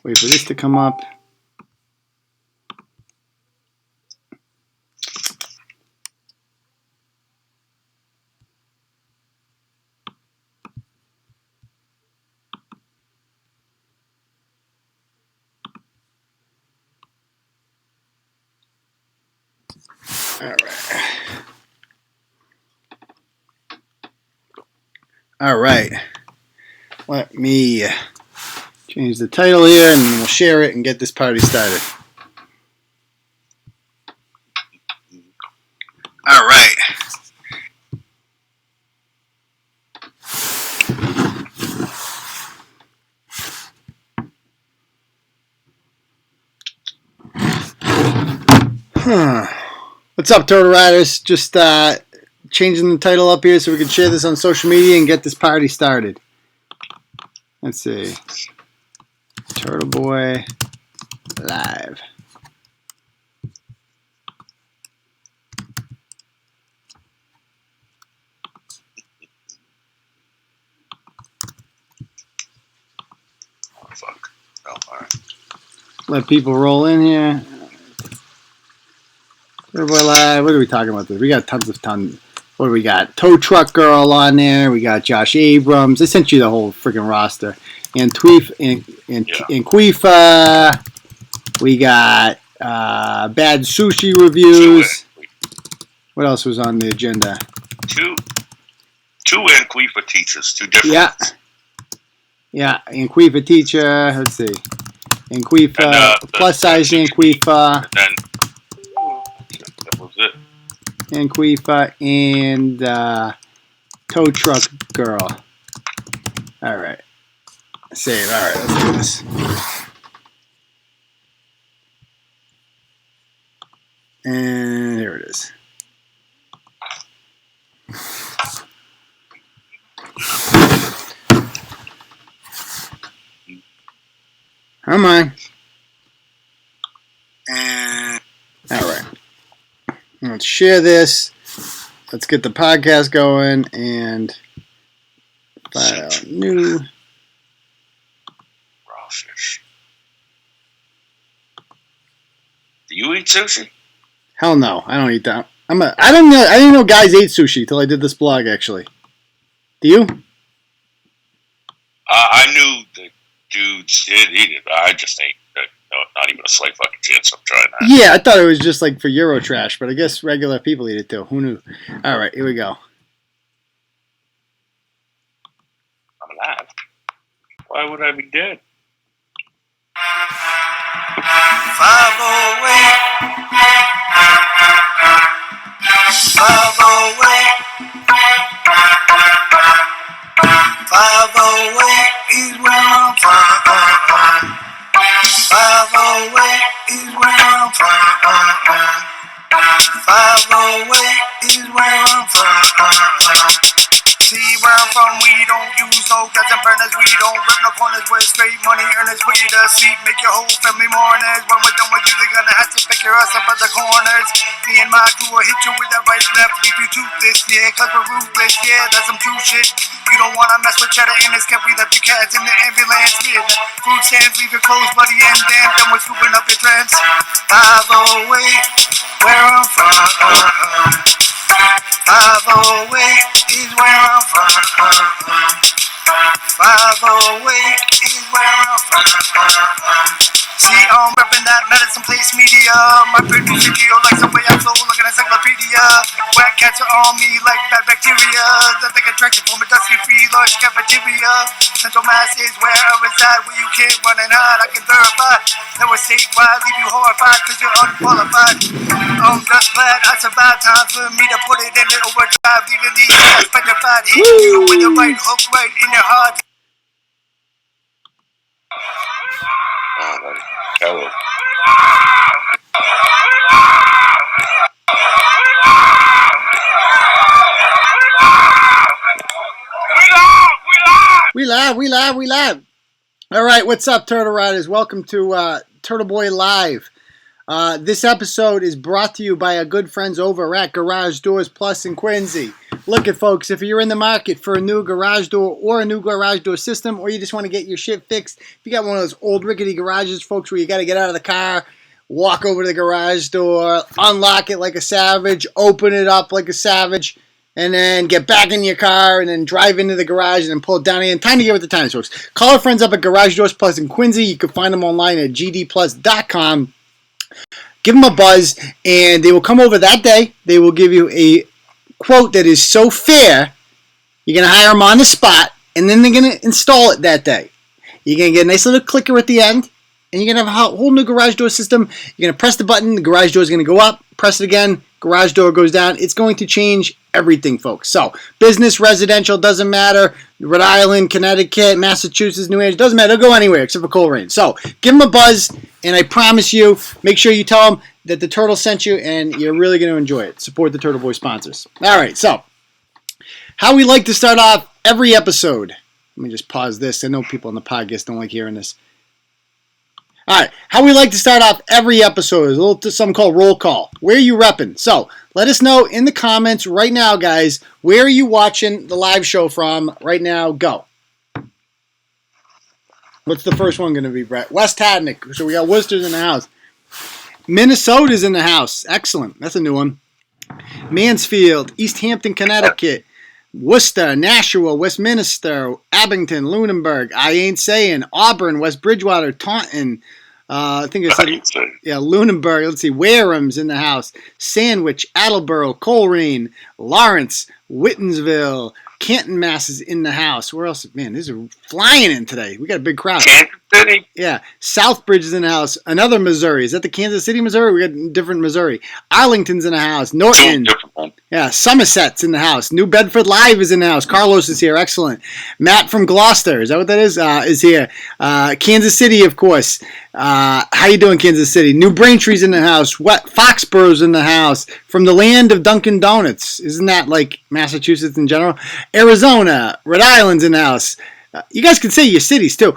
Wait for this to come up. All right. Let me change the title here and we'll share it and get this party started. All right. What's up, Turtle Riders? Just changing the title up here so we can share this on social media and get this party started. Let's see. Turtleboy Live. Oh, fuck. Oh, all right. Let people roll in here. Turtleboy Live. What are we talking about? We got tons. What do we got? Tow Truck Girl on there. We got Josh Abrams. I sent you the whole freaking roster. Anqueefa. We got bad sushi reviews. What else was on the agenda? Two Anqueefa teachers. Two different. Yeah. Anqueefa teacher. Let's see. Anqueefa, plus size Anqueefa. And then that was it. Anqueefa and Tow Truck Girl. All right. Save. All right, let's do this. And here it is. Come on. All right. Let's share this. Let's get the podcast going and file new. Raw fish. Do you eat sushi? Hell no, I don't eat that. I didn't know guys ate sushi till I did this blog. Actually, do you? I knew that dudes did eat it. I just ain't. Not even a slight fucking chance I'm trying that. Yeah, I thought it was just like for Eurotrash, but I guess regular people eat it too. Who knew? All right, here we go. I'm alive. Why would I be dead? 508. 508. 508 is where I'm from. 508 is where I'm from. 508 is where I'm from. See where I'm from, we don't use no gas and burners. We don't rip no corners. We're straight money earners. Put you to seat, make your whole family mourners. When we're done with you, they're gonna have to pick your ass up at the corners. Me and my crew will hit you with that right left. Leave you toothless, yeah, cause we're ruthless. Yeah, that's some true shit. You don't wanna mess with cheddar in this camp. We left your cats in the ambulance. Yeah, food stands, leave your clothes bloody and damp. Then we're scooping up your trends. 508, where I'm from. 508 is where I'm from. 508 is where I'm from. See, I'm repping that medicine place media. My producer Gio likes the way I flow like an encyclopedia. Whack cats are on me like bad bacteria that they get attracted from a dusty-free large cafeteria. Central Mass is where I reside, where you can't run and hide. I can verify that we're statewide, leave you horrified cause you're unqualified. I'm just glad I survived. Time for me to put it in the overdrive, leaving these guys petrified. Hit you with the right hook right in your heart. Hello. We live. All right, what's up, Turtle Riders? Welcome to Turtleboy Live. This episode is brought to you by our good friends over at Garage Doors Plus in Quincy. Look at folks, if you're in the market for a new garage door or a new garage door system, or you just want to get your shit fixed, if you got one of those old rickety garages, folks, where you got to get out of the car, walk over to the garage door, unlock it like a savage, open it up like a savage, and then get back in your car and then drive into the garage and then pull it down again. Time to get with the times, folks. Call our friends up at Garage Doors Plus in Quincy. You can find them online at gdplus.com. Give them a buzz, and they will come over that day. They will give you a quote that is so fair, you're going to hire them on the spot, and then they're going to install it that day. You're going to get a nice little clicker at the end, and you're going to have a whole new garage door system. You're going to press the button, the garage door is going to go up, press it again, garage door goes down. It's going to change everything, folks. So, business, residential, doesn't matter. Rhode Island, Connecticut, Massachusetts, New Hampshire, doesn't matter. They'll go anywhere except for Coleraine. So, give them a buzz, and I promise you, make sure you tell them that the Turtle sent you, and you're really going to enjoy it. Support the Turtle Boy sponsors. All right, so, how we like to start off every episode. Let me just pause this. I know people on the podcast don't like hearing this. All right, how we like to start off every episode is a little something called roll call. Where are you repping? So, let us know in the comments right now, guys. Where are you watching the live show from right now? Go. What's the first one going to be, Brett? West Hadnick. So we got Worcester's in the house. Minnesota's in the house. Excellent. That's a new one. Mansfield, East Hampton, Connecticut. Worcester, Nashua, Westminster, Abington, Lunenburg. I ain't saying. Auburn, West Bridgewater, Taunton. I think it's Lunenburg. Let's see. Wareham's in the house. Sandwich, Attleboro, Coleraine, Lawrence, Whitensville, Canton, Mass is in the house. Where else? Man, these are flying in today. We got a big crowd. Kansas City. Yeah. Southbridge is in the house. Another Missouri. Is that the Kansas City, Missouri? We got different Missouri. Arlington's in the house. Norton. Yeah. Somerset's in the house. New Bedford Live is in the house. Carlos is here. Excellent. Matt from Gloucester. Is that what that is here. Kansas City, of course. How you doing, Kansas City? New Braintree's in the house. Foxborough's in the house. From the land of Dunkin' Donuts. Isn't that like Massachusetts in general? Arizona. Rhode Island's in the house. You guys can say your cities, too.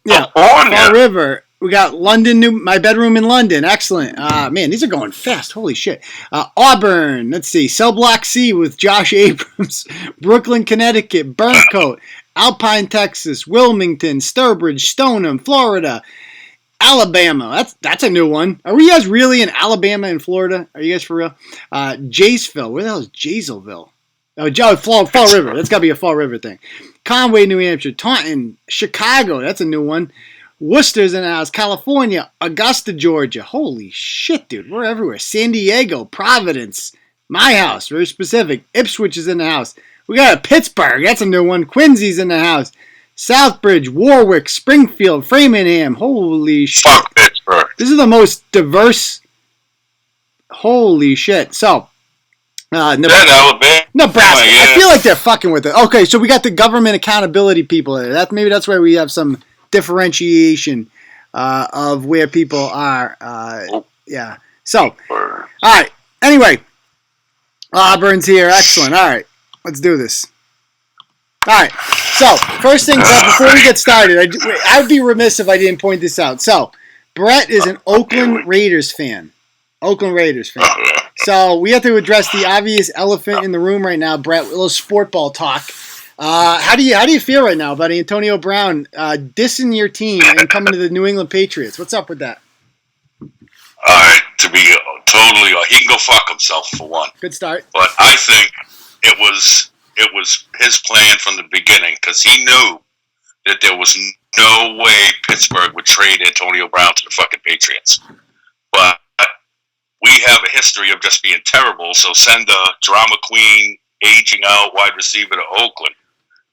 Yeah, Fall River. We got London, my bedroom in London. Excellent. Man, these are going fast. Holy shit. Auburn. Let's see. Cell Block C with Josh Abrams. Brooklyn, Connecticut. Burncoat. Alpine, Texas. Wilmington. Sturbridge. Stoneham, Florida. Alabama. That's a new one. Are we guys really in Alabama and Florida? Are you guys for real? Jaysville. Where the hell is Jaysville? Oh, Fall River. That's got to be a Fall River thing. Conway, New Hampshire. Taunton. Chicago. That's a new one. Worcester's in the house. California. Augusta, Georgia. Holy shit, dude. We're everywhere. San Diego. Providence. My house. Very specific. Ipswich is in the house. We got a Pittsburgh. That's a new one. Quincy's in the house. Southbridge, Warwick, Springfield, Framingham. Holy shit. Fuck Pittsburgh. This is the most diverse. Holy shit. So, Nebraska. I feel like they're fucking with it. Okay, so we got the government accountability people there. Maybe that's why we have some differentiation of where people are. Yeah. So, all right. Anyway, Auburn's here. Excellent. All right. Let's do this. All right. So, first thing, before we get started, I would be remiss if I didn't point this out. So, Brett is an Oakland Raiders fan. So, we have to address the obvious elephant in the room right now, Brett, a little sport ball talk. How do you feel right now about Antonio Brown dissing your team and coming to the New England Patriots? What's up with that? To be totally, he can go fuck himself for one. Good start. But I think it was his plan from the beginning because he knew that there was no way Pittsburgh would trade Antonio Brown to the fucking Patriots. But we have a history of just being terrible, so send a drama queen, aging out wide receiver to Oakland.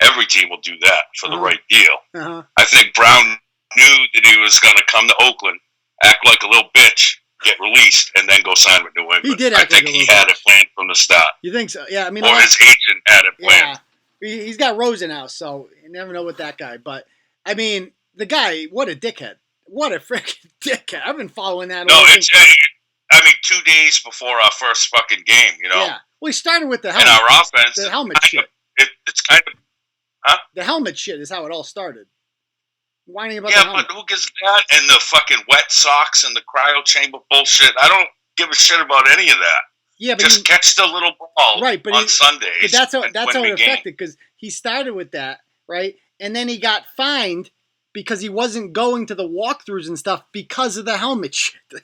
Every team will do that for the right deal. I think Brown knew that he was going to come to Oakland, act like a little bitch, get released, and then go sign with New England. He did I think he had it planned from the start. You think so? Yeah, I mean, or his agent had it planned. Yeah, he's got Rosenhaus, so you never know with that guy. But I mean, the guy, what a dickhead! What a freaking dickhead! I've been following that. No, it's. I mean, 2 days before our first fucking game, you know. Yeah. Well, he started with the helmet. And our offense, the helmet shit. It's kind of, huh? The helmet shit is how it all started. Whining about the helmet. Yeah, but who gives a that? And the fucking wet socks and the cryo chamber bullshit. I don't give a shit about any of that. Yeah, but just catch the little ball on Sundays. But that's how it affected, because he started with that, right? And then he got fined because he wasn't going to the walkthroughs and stuff because of the helmet shit,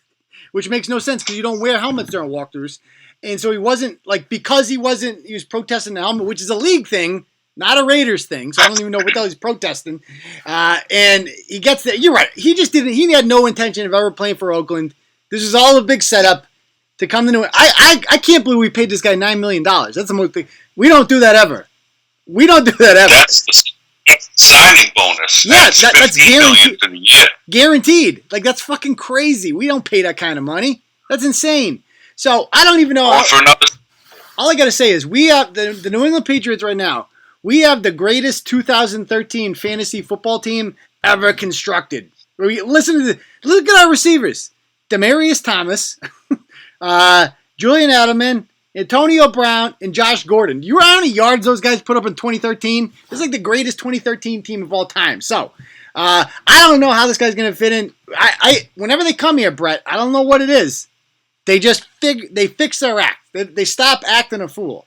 which makes no sense because you don't wear helmets during walkthroughs. And so he wasn't, like, because he was protesting the helmet, which is a league thing, not a Raiders thing. So I don't even know what the hell he's protesting. And he gets that. You're right. He had no intention of ever playing for Oakland. This is all a big setup to come to New England. I can't believe we paid this guy $9 million. That's the most thing. We don't do that ever. That's the signing bonus. Yeah, that's guaranteed. For the year. Guaranteed. Like, that's fucking crazy. We don't pay that kind of money. That's insane. So I don't even know. All I got to say is we have the New England Patriots right now. We have the greatest 2013 fantasy football team ever constructed. Look at our receivers: Demaryius Thomas, Julian Edelman, Antonio Brown, and Josh Gordon. You know how many yards those guys put up in 2013? It's like the greatest 2013 team of all time. So I don't know how this guy's going to fit in. Whenever they come here, Brett, I don't know what it is. They just they fix their act. They stop acting a fool.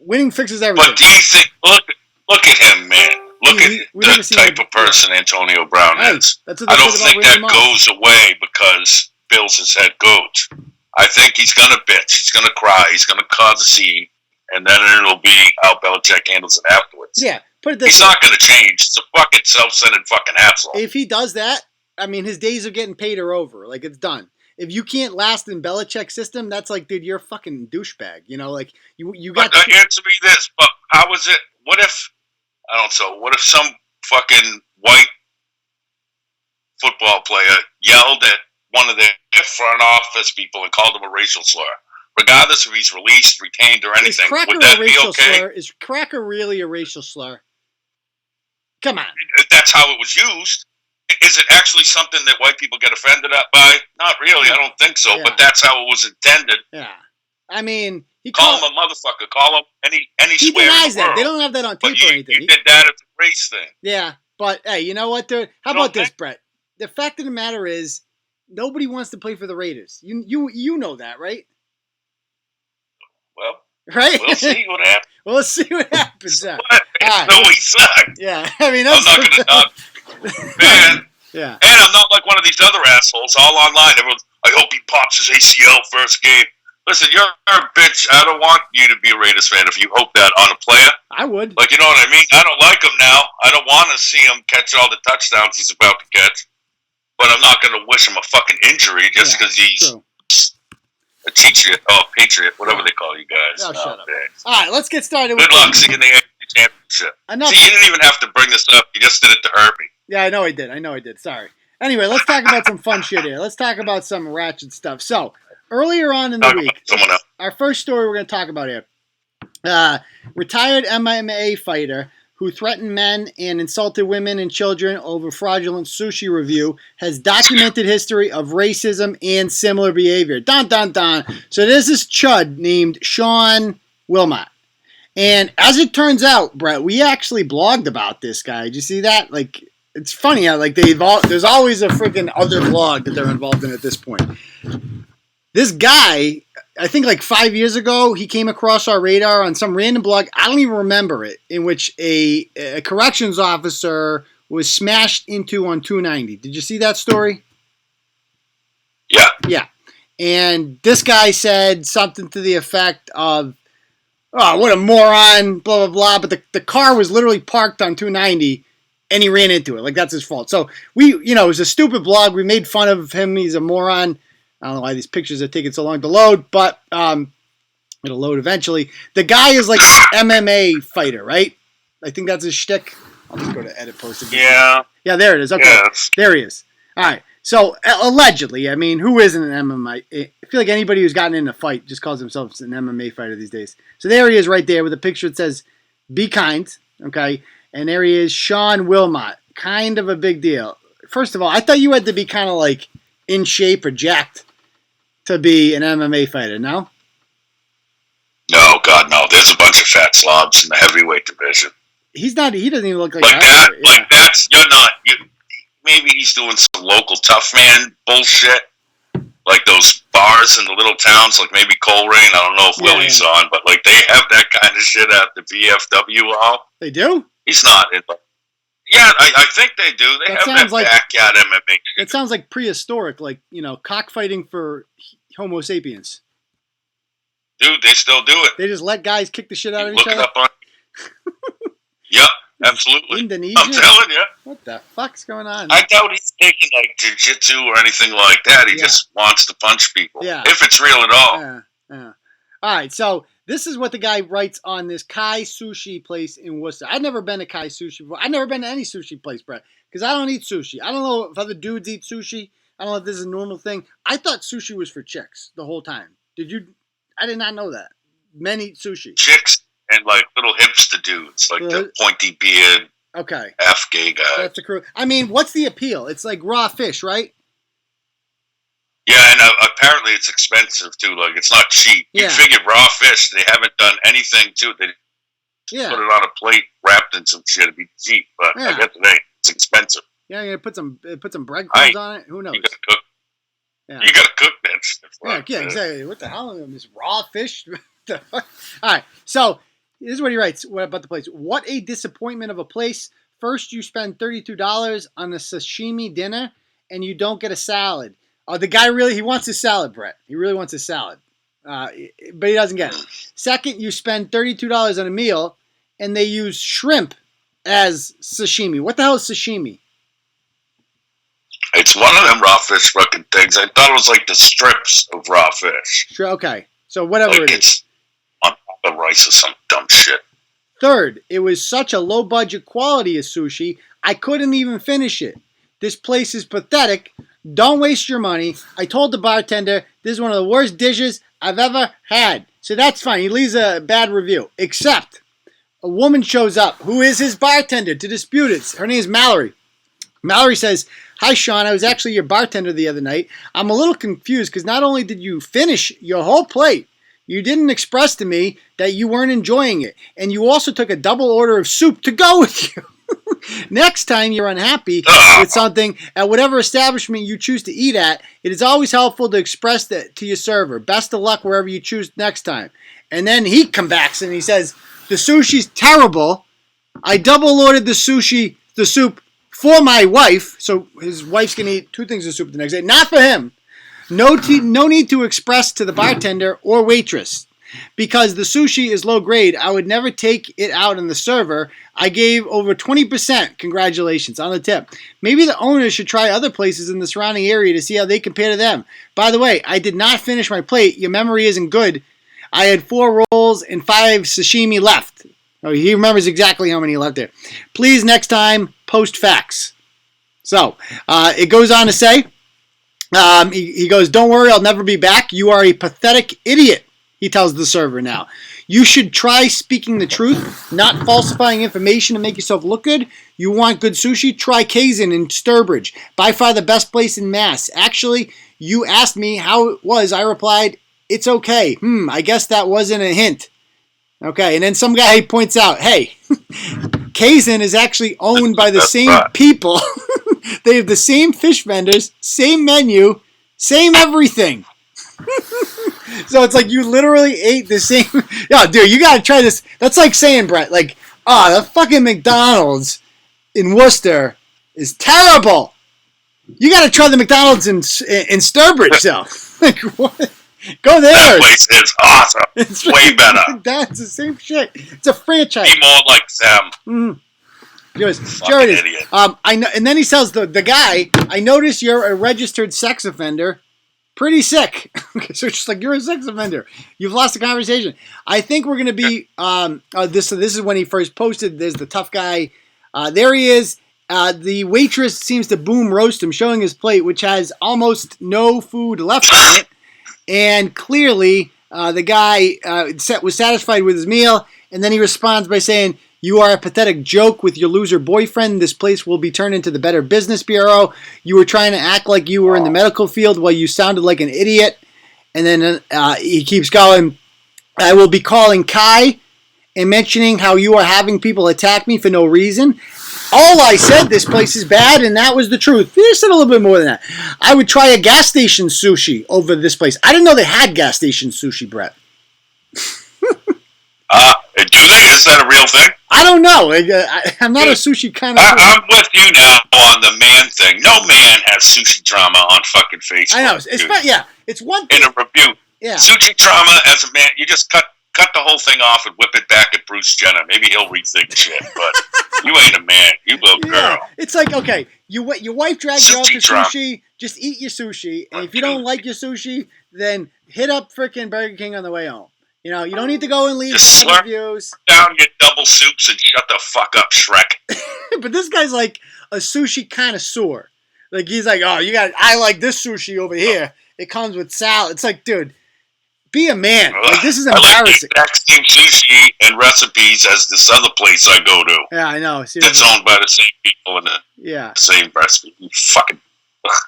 Winning fixes everything. But do you think? Look at him, man. Look at the type of person Antonio Brown is. I don't think that goes away because Bill's his head coach. I think he's gonna bitch. He's gonna cry. He's gonna cause a scene, and then it'll be how Belichick handles it afterwards. Yeah, put it this way. He's not gonna change. It's a fucking self-centered fucking asshole. If he does that, I mean, his days of getting paid are over. Like, it's done. If you can't last in Belichick's system, that's like, dude, you're a fucking douchebag. You know, like, you got... But answer me this, but how was it... What if some fucking white football player yelled at one of their front office people and called him a racial slur? Regardless if he's released, retained, or anything, would that be okay? Is cracker really a racial slur? Come on. That's how it was used. Is it actually something that white people get offended by? Not really. I don't think so. Yeah. But that's how it was intended. Yeah. I mean, call him a motherfucker. Call him any he swear. He denies that. They don't have that on tape or anything. You did that as a race thing. Yeah, but hey, you know what? How about this, Brett? The fact of the matter is, nobody wants to play for the Raiders. You know that, right? Well, right. We'll see what happens. We'll see what happens. No, he sucked. Yeah, I mean, I'm not going to knock. Man. Yeah. And I'm not like one of these other assholes all online. Everyone's, I hope he pops his ACL first game. Listen, you're a bitch. I don't want you to be a Raiders fan if you hope that on a player. I would. Like, you know what I mean? I don't like him now. I don't want to see him catch all the touchdowns he's about to catch. But I'm not going to wish him a fucking injury just because he's a Patriot, whatever they call you guys. Oh, shut up. All right, let's get started. Good luck seeing the AFC Championship. See, you didn't even have to bring this up. You just did it to hurt me. Yeah, I know I did. Sorry. Anyway, let's talk about some fun shit here. Let's talk about some ratchet stuff. So, earlier on in the week, our first story we're going to talk about here. Retired MMA fighter who threatened men and insulted women and children over fraudulent sushi review has documented history of racism and similar behavior. Dun, dun, dun. So there's this chud named Sean Wilmot. And as it turns out, Brett, we actually blogged about this guy. Did you see that? Like, it's funny how, like, there's always a freaking other blog that they're involved in at this point. This guy, I think like 5 years ago, he came across our radar on some random blog. I don't even remember it, in which a corrections officer was smashed into on 290. Did you see that story? Yeah. Yeah. And this guy said something to the effect of, oh, what a moron, blah, blah, blah. But the car was literally parked on 290, and he ran into it. Like, that's his fault. So, it was a stupid blog. We made fun of him. He's a moron. I don't know why these pictures are taking so long to load, but it'll load eventually. The guy is like an MMA fighter, right? I think that's his shtick. I'll just go to edit post again. Yeah. Yeah, there it is. Okay. Yes. There he is. All right. So, allegedly, I mean, who isn't an MMA? I feel like anybody who's gotten in a fight just calls themselves an MMA fighter these days. So there he is right there with a picture that says, be kind, okay? And there he is, Sean Wilmot. Kind of a big deal. First of all, I thought you had to be kind of like in shape or jacked to be an MMA fighter, no? No, God, no. There's a bunch of fat slobs in the heavyweight division. He doesn't even look like that. Like that's, you're not, maybe he's doing some local tough man bullshit. Like those bars in the little towns, like maybe Coleraine. I don't know if Willie's on, but like they have that kind of shit at the VFW hall. They do? He's not in, but yeah, I think they do. They have that like, backyard MMA. It sounds like prehistoric, like, you know, cockfighting for Homo sapiens. Dude, they still do it. They just let guys kick the shit out of each other? Look it up on. Yep, absolutely. Indonesia? I'm telling you. What the fuck's going on? I doubt he's taking like jiu-jitsu or anything like that. He just wants to punch people. Yeah. If it's real at all. Yeah. All right, so this is what the guy writes on this Kai Sushi place in Worcester. I've never been to Kai Sushi before. I've never been to any sushi place, Brett, because I don't eat sushi. I don't know if other dudes eat sushi. I don't know if this is a normal thing. I thought sushi was for chicks the whole time. Did you? I did not know that. Men eat sushi. Chicks and like little hipster dudes, like the pointy beard. Okay. Half gay guy. That's a crew. I mean, what's the appeal? It's like raw fish, right? Yeah, and apparently it's expensive too. Like it's not cheap. You figure raw fish. They haven't done anything to it. They put it on a plate, wrapped in some shit. It'd be cheap, but I guess today it's expensive. Yeah, you put some breadcrumbs on it. Who knows? You gotta cook. Yeah. You gotta cook that shit. Yeah, exactly. What the hell? This raw fish? All right. So this is what he writes about the place. What a disappointment of a place. First, you spend $32 on a sashimi dinner, and you don't get a salad. The guy he wants his salad, Brett. He really wants his salad. But he doesn't get it. Second, you spend $32 on a meal, and they use shrimp as sashimi. What the hell is sashimi? It's one of them raw fish fucking things. I thought it was like the strips of raw fish. Sure, okay. So whatever like it is. On top of rice or some dumb shit. Third, it was such a low-budget quality of sushi, I couldn't even finish it. This place is pathetic. Don't waste your money. I told the bartender this is one of the worst dishes I've ever had. So that's fine. He leaves a bad review. Except a woman shows up who is his bartender to dispute it. Her name is Mallory. Mallory says, "Hi, Sean. I was actually your bartender the other night. I'm a little confused because not only did you finish your whole plate, you didn't express to me that you weren't enjoying it. And you also took a double order of soup to go with you. Next time you're unhappy with something at whatever establishment you choose to eat at, it is always helpful to express that to your server. Best of luck wherever you choose next time." And then he comes back and he says, "The sushi's terrible. I double ordered the soup for my wife." So his wife's going to eat 2 things of soup the next day. Not for him. No need to express to the bartender or waitress. Because the sushi is low grade, I would never take it out on the server. I gave over 20%, congratulations, on the tip. Maybe the owners should try other places in the surrounding area to see how they compare to them. By the way, I did not finish my plate. Your memory isn't good. I had 4 rolls and 5 sashimi left. Oh, he remembers exactly how many left there. Please, next time, post facts. So, it goes on to say, he goes, "Don't worry, I'll never be back. You are a pathetic idiot," he tells the server now. "You should try speaking the truth, not falsifying information to make yourself look good. You want good sushi? Try Kaizen in Sturbridge. By far the best place in Mass. Actually, you asked me how it was. I replied, it's okay. I guess that wasn't a hint." Okay, and then some guy points out, hey, Kaizen is actually owned by the same people. They have the same fish vendors, same menu, same everything. So it's like you literally ate the same. Yo, dude, you gotta try this. That's like saying, Brett, like, the fucking McDonald's in Worcester is terrible. You gotta try the McDonald's in Sturbridge, though. Like, what? Go there. That place is awesome. It's way better. That's the same shit. It's a franchise. Be more like them. Mm-hmm. Fucking idiot. I know, and then he tells the guy, "I notice you're a registered sex offender. Pretty sick." So it's just like, you're a sex offender. You've lost the conversation. I think we're going to be, this is when he first posted. There's the tough guy. There he is. The waitress seems to boom roast him, showing his plate, which has almost no food left on it. And clearly, the guy was satisfied with his meal. And then he responds by saying, "You are a pathetic joke with your loser boyfriend. This place will be turned into the Better Business Bureau. You were trying to act like you were in the medical field while you sounded like an idiot." And then he keeps going, "I will be calling Kai and mentioning how you are having people attack me for no reason. All I said, this place is bad, and that was the truth. You said a little bit more than that. I would try a gas station sushi over this place. I didn't know they had gas station sushi, Brett. Do they? Is that a real thing? I don't know. I'm not a sushi kind of. I'm with you now on the man thing. No man has sushi drama on fucking Facebook. I know. It's one thing. In a review. Yeah. Sushi drama as a man, you just cut the whole thing off and whip it back at Bruce Jenner. Maybe he'll rethink shit, but you ain't a man. You little girl. Yeah. It's like, okay, your wife drags you out to sushi, just eat your sushi, and if you don't like your sushi, then hit up frickin' Burger King on the way home. You know, you don't need to go and leave bad reviews. Down your double soups and shut the fuck up, Shrek. But this guy's like a sushi connoisseur. Like, he's like, oh, I like this sushi over here. It comes with salad. It's like, dude, be a man. Like, this is embarrassing. I like the exact same sushi and recipes as this other place I go to. Yeah, I know. Seriously. That's owned by the same people and the same recipe. You fucking.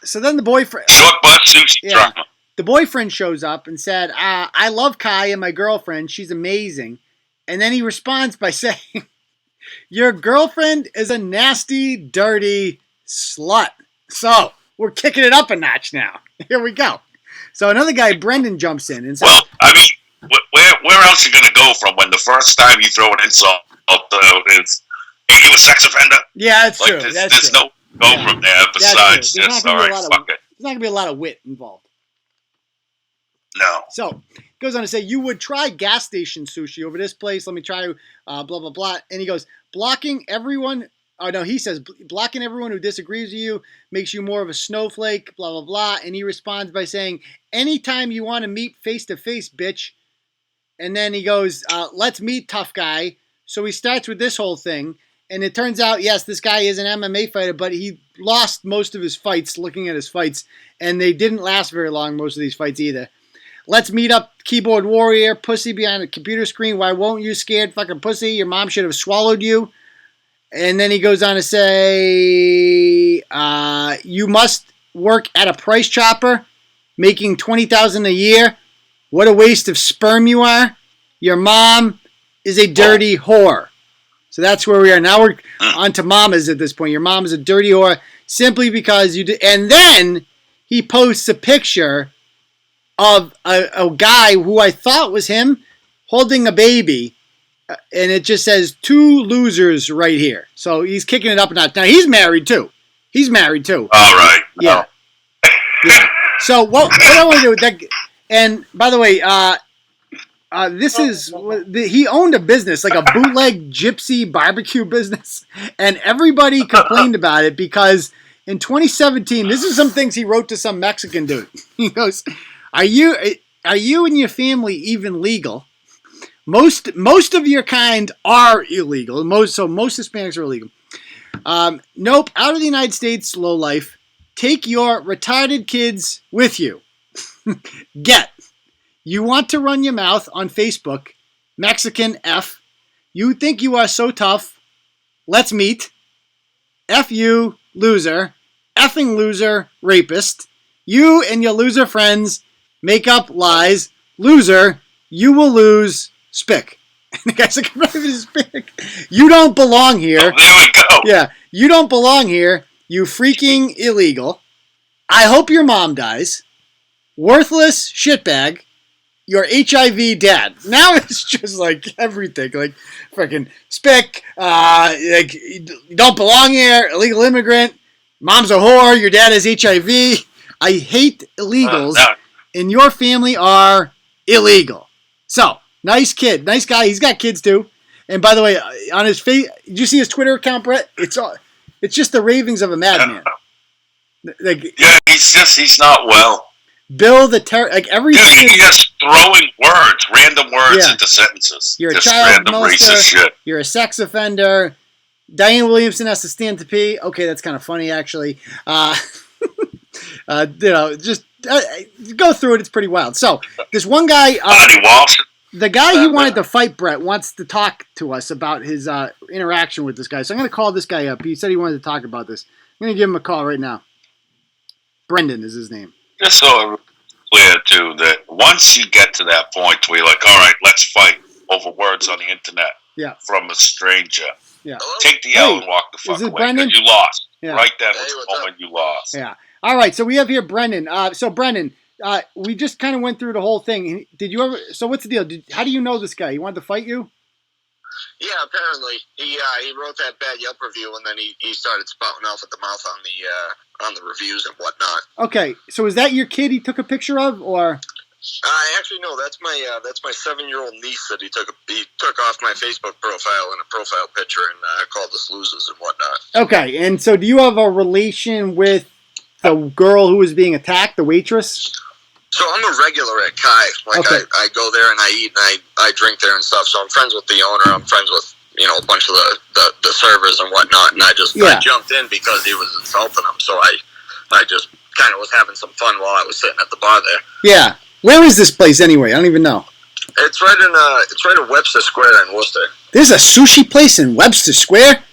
So then the boyfriend. Short butt sushi drama. The boyfriend shows up and said, I love Kai and my girlfriend. She's amazing. And then he responds by saying, your girlfriend is a nasty, dirty slut. So we're kicking it up a notch now. Here we go. So another guy, Brendan, jumps in and says, well, I mean, where else are you going to go from when the first time you throw an insult is, are you a sex offender? Yeah, that's like, true. There's no go from there besides just, all right, fuck it. There's not going to be a lot of wit involved. No. So, goes on to say, you would try gas station sushi over this place. Let me try blah, blah, blah. And he goes, blocking everyone. Oh, no, he says, blocking everyone who disagrees with you makes you more of a snowflake, blah, blah, blah. And he responds by saying, anytime you want to meet face-to-face, bitch. And then he goes, let's meet, tough guy. So he starts with this whole thing. And it turns out, yes, this guy is an MMA fighter, but he lost most of his fights looking at his fights. And they didn't last very long, most of these fights either. Let's meet up, keyboard warrior, pussy behind a computer screen. Why won't you, scared fucking pussy? Your mom should have swallowed you. And then he goes on to say, you must work at a price chopper, making $20,000 a year. What a waste of sperm you are. Your mom is a dirty whore. So that's where we are. Now we're on to mamas at this point. Your mom is a dirty whore simply because you did. And then he posts a picture of a guy who I thought was him holding a baby. And it just says 2 losers right here. So he's kicking it up a notch. Now he's married too. All right. Yeah. Yeah. So what I want to do with that, and by the way, this is, he owned a business, like a bootleg gypsy barbecue business. And everybody complained about it because in 2017, this is some things he wrote to some Mexican dude. He goes, Are you and your family even legal? Most of your kind are illegal. Most Hispanics are illegal. Nope. Out of the United States, low life. Take your retarded kids with you. Get. You want to run your mouth on Facebook. Mexican F. You think you are so tough. Let's meet. F you, loser. Effing loser, rapist. You and your loser friends make up lies. Loser, you will lose. Spick. And the guy's like, Spick. You don't belong here. Oh, there we go. Yeah. You don't belong here. You freaking illegal. I hope your mom dies. Worthless shitbag. Your HIV dad. Now it's just like everything. Like freaking Spick. Like, you don't belong here. Illegal immigrant. Mom's a whore. Your dad has HIV. I hate illegals. And your family are illegal. So, nice kid. Nice guy. He's got kids too. And by the way, on his face, did you see his Twitter account, Brett? It's just the ravings of a madman. Like, yeah, he's not well. Bill the like everything. Dude, he's just throwing random words into sentences. You're just a child random molester. Racist shit. You're a sex offender. Diane Williamson has to stand to pee. Okay, that's kind of funny actually. Just go through it. It's pretty wild. So this one guy, the guy he wanted to fight, Brett, wants to talk to us about his interaction with this guy. So I'm going to call this guy up. He said he wanted to talk about this. I'm going to give him a call right now. Brendan is his name. Just so everyone's clear, too, that once you get to that point where you're like, all right, let's fight over words on the internet, from a stranger. Yeah. Take the L and walk the fuck away. Brendan? You lost. Yeah. Right then was the moment you lost. Yeah. All right. So we have here Brendan. So Brendan, we just kind of went through the whole thing. Did you ever? So what's the deal? How do you know this guy? He wanted to fight you? Yeah, apparently he wrote that bad Yelp review, and then he started spouting off at the mouth on the reviews and whatnot. Okay, so is that your kid he took a picture of, or? Actually, no. That's my 7-year-old niece that he took off my Facebook profile in a profile picture and called us losers and whatnot. Okay, and so do you have a relation with the girl who was being attacked, the waitress? So I'm a regular at Kai. I go there and I eat and I drink there and stuff. So I'm friends with the owner. I'm friends with a bunch of the servers and whatnot. And I jumped in because he was insulting them. So I just kind of was having some fun while I was sitting at the bar there. Yeah. Where is this place anyway? I don't even know. It's right in Webster Square in Worcester. There's a sushi place in Webster Square?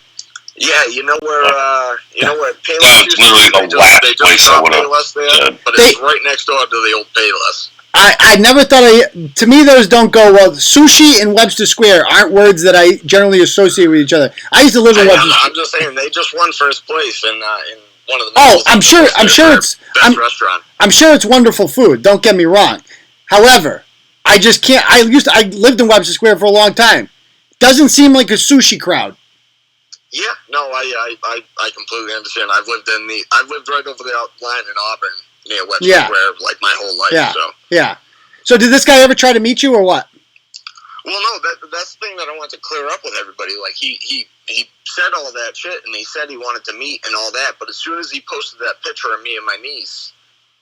Yeah, you know where Payless That's literally the last place I would have. But it's right next door to the old Payless. I never thought to me those don't go well. Sushi and Webster Square aren't words that I generally associate with each other. I used to live in Webster Square. I'm just saying they just won first place in one of the I'm sure it's best restaurant. I'm sure it's wonderful food, don't get me wrong. However, I just can't I lived in Webster Square for a long time. Doesn't seem like a sushi crowd. Yeah, no, I completely understand. I've lived right over the line in Auburn near Webster Square like my whole life. Yeah. So. Yeah. So did this guy ever try to meet you or what? Well, no, that's the thing that I want to clear up with everybody. Like he said all that shit and he said he wanted to meet and all that, but as soon as he posted that picture of me and my niece,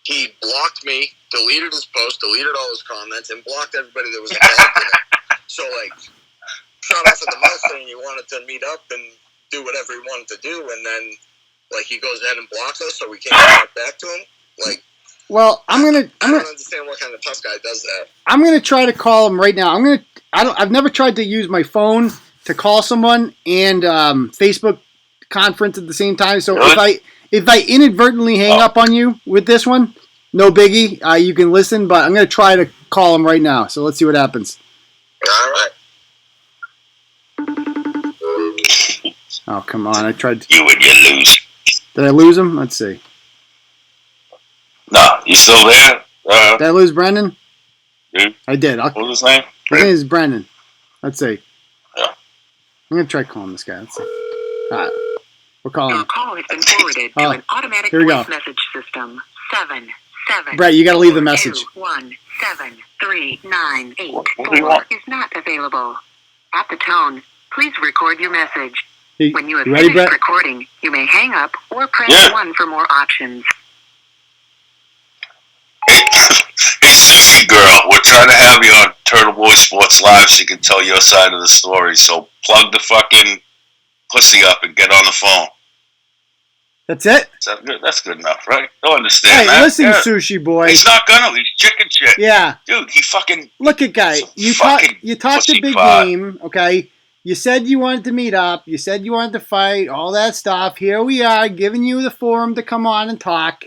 he blocked me, deleted his post, deleted all his comments, and blocked everybody that was involved in it. So shot off at the mouth saying he wanted to meet up and do whatever he wanted to do, and then he goes ahead and blocks us, so we can't talk back to him. Well, I don't understand what kind of tough guy does that. I'm gonna try to call him right now. I've never tried to use my phone to call someone and Facebook conference at the same time. So if I inadvertently hang up on you with this one, no biggie. You can listen, but I'm gonna try to call him right now. So let's see what happens. All right. Oh, come on. I tried to... You and you lose. Did I lose him? Let's see. No, you still there? Did I lose Brendan? Dude. I did. What was his name? His name is Brendan. Let's see. Yeah. I'm going to try calling this guy. Let's see. All right. We're calling Your him. call has been forwarded to an automatic voice message system. 7 Brett, you got to leave the message. 1 7 3 9 8 What do you 4 want? is not available. At the tone, please record your message. When you have ready, finished Brett? recording, you may hang up or press 1 for more options. Hey, Sushi Girl, we're trying to have you on Turtleboy Sports Live so you can tell your side of the story. So plug the fucking pussy up and get on the phone. That's it? That's good enough, right? Don't understand that. Hey, listen, Sushi Boy. He's not gonna. He's chicken shit. Yeah. Dude, he fucking... Look at guy. You talked a big game, okay? You said you wanted to meet up. You said you wanted to fight, all that stuff. Here we are, giving you the forum to come on and talk.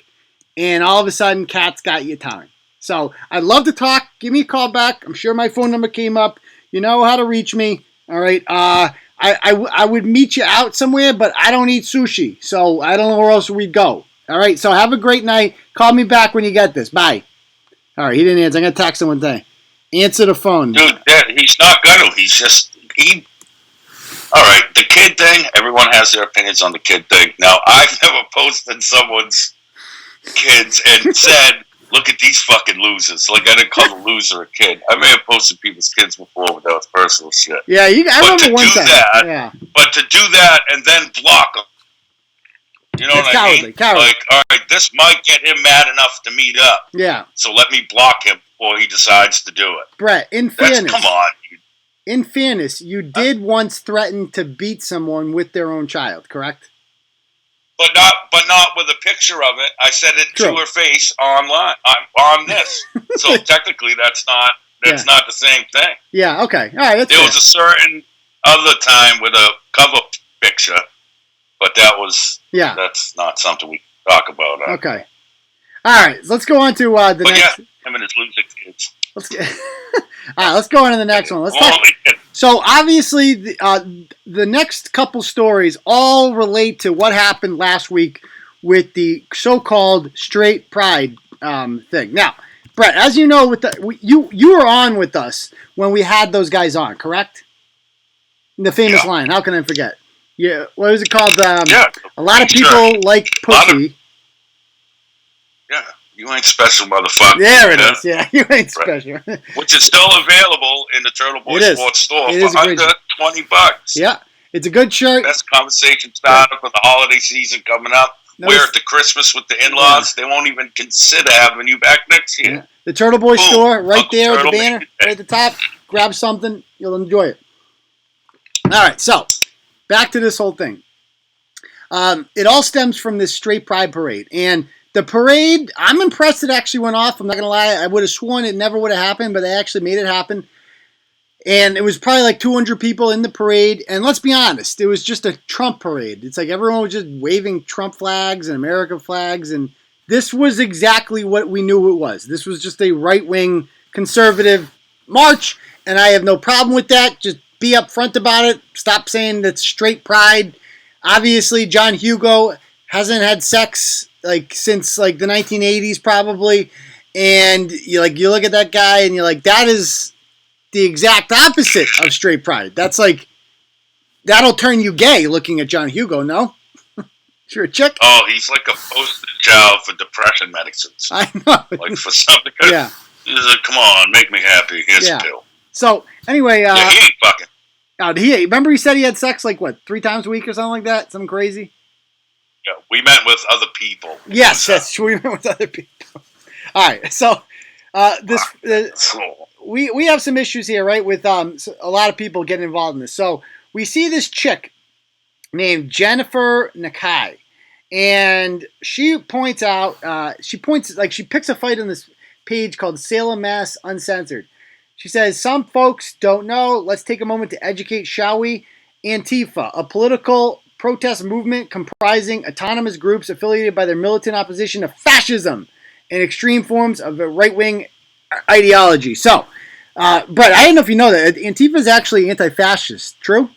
And all of a sudden, Cat's got your tongue. So, I'd love to talk. Give me a call back. I'm sure my phone number came up. You know how to reach me. All right. I would meet you out somewhere, but I don't eat sushi. So, I don't know where else we'd go. All right. So, have a great night. Call me back when you get this. Bye. All right. He didn't answer. I'm going to text him one day. Answer the phone. Dude, he's not gonna. He's just... All right, the kid thing, everyone has their opinions on the kid thing. Now, I've never posted someone's kids and said, look at these fucking losers. Like, I didn't call a loser a kid. I may have posted people's kids before, but that was personal shit. Yeah, I remember one time. But to do that and then block them, you know what I mean? Cowardly. Like, all right, this might get him mad enough to meet up. Yeah. So let me block him before he decides to do it. Brett, in fairness. Come on, dude. In fairness, you did once threaten to beat someone with their own child, correct? But not with a picture of it. I said it to her face online on this. So technically, that's not the same thing. Yeah. Okay. All right. There was a certain other time with a cover picture, but that's not something we can talk about. Okay. All right. Let's go on to the next. Yeah, him and his losing kids. All right. Let's go on to the next one. Let's talk. So obviously, the next couple stories all relate to what happened last week with the so-called straight pride thing. Now, Brett, as you know, you were on with us when we had those guys on, correct? The famous line. How can I forget? Yeah, what was it called? A lot of people like pussy. You ain't special, motherfucker. There it is. Yeah, you ain't special. Which is still available in the Turtleboy Sports store for under $20. Yeah, it's a good shirt. Best conversation starter for the holiday season coming up. Wear it to Christmas with the in-laws. They won't even consider having you back next year. Yeah. The Turtleboy store, right there at the banner, right at the top. Grab something. You'll enjoy it. All right, so back to this whole thing. It all stems from this straight pride parade. And the parade, I'm impressed it actually went off. I'm not going to lie. I would have sworn it never would have happened, but they actually made it happen. And it was probably like 200 people in the parade. And let's be honest, it was just a Trump parade. It's like everyone was just waving Trump flags and American flags. And this was exactly what we knew it was. This was just a right-wing conservative march. And I have no problem with that. Just be upfront about it. Stop saying that's straight pride. Obviously, John Hugo hasn't had sex since the 1980s probably, and you look at that guy and you're like, that is the exact opposite of straight pride. That's that'll turn you gay looking at John Hugo. No, you're a chick. Oh, he's like a poster child for depression medicines. I know. Like for something. Yeah. He's like, come on, make me happy. Here's a pill. So anyway, he ain't fucking. Remember he said he had sex 3 times a week or something like that, something crazy. Yeah, we met with other people. Yes, that's true. We met with other people. All right, so we have some issues here, right? With a lot of people getting involved in this. So we see this chick named Jennifer Nakai, and she points out, she picks a fight on this page called Salem, Mass. Uncensored. She says, some folks don't know. Let's take a moment to educate, shall we? Antifa, a political protest movement comprising autonomous groups affiliated by their militant opposition to fascism and extreme forms of a right-wing ideology. So, Brett, I don't know if you know that Antifa is actually anti-fascist. True?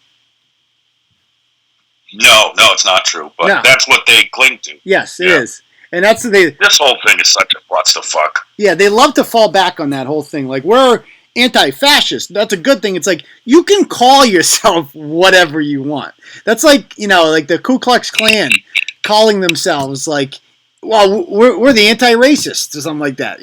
No, it's not true. But that's what they cling to. Yes, it is. And that's this whole thing is such a what's the fuck. Yeah, they love to fall back on that whole thing. Like, we're anti-fascist. That's a good thing. It's like, you can call yourself whatever you want. That's like the Ku Klux Klan calling themselves we're the anti-racists or something like that.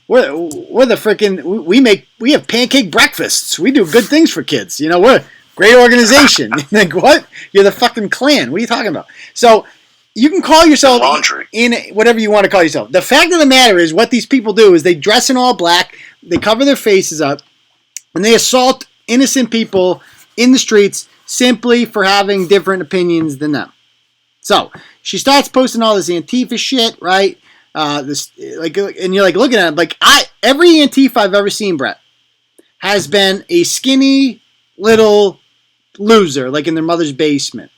We're the freaking, we have pancake breakfasts. We do good things for kids. We're a great organization. Like, what? You're the fucking Klan. What are you talking about? So you can call yourself in whatever you want to call yourself. The fact of the matter is, what these people do is they dress in all black, they cover their faces up, and they assault innocent people in the streets simply for having different opinions than them. So she starts posting all this Antifa shit, right? And you're looking at it, every Antifa I've ever seen, Brett, has been a skinny little loser, in their mother's basement.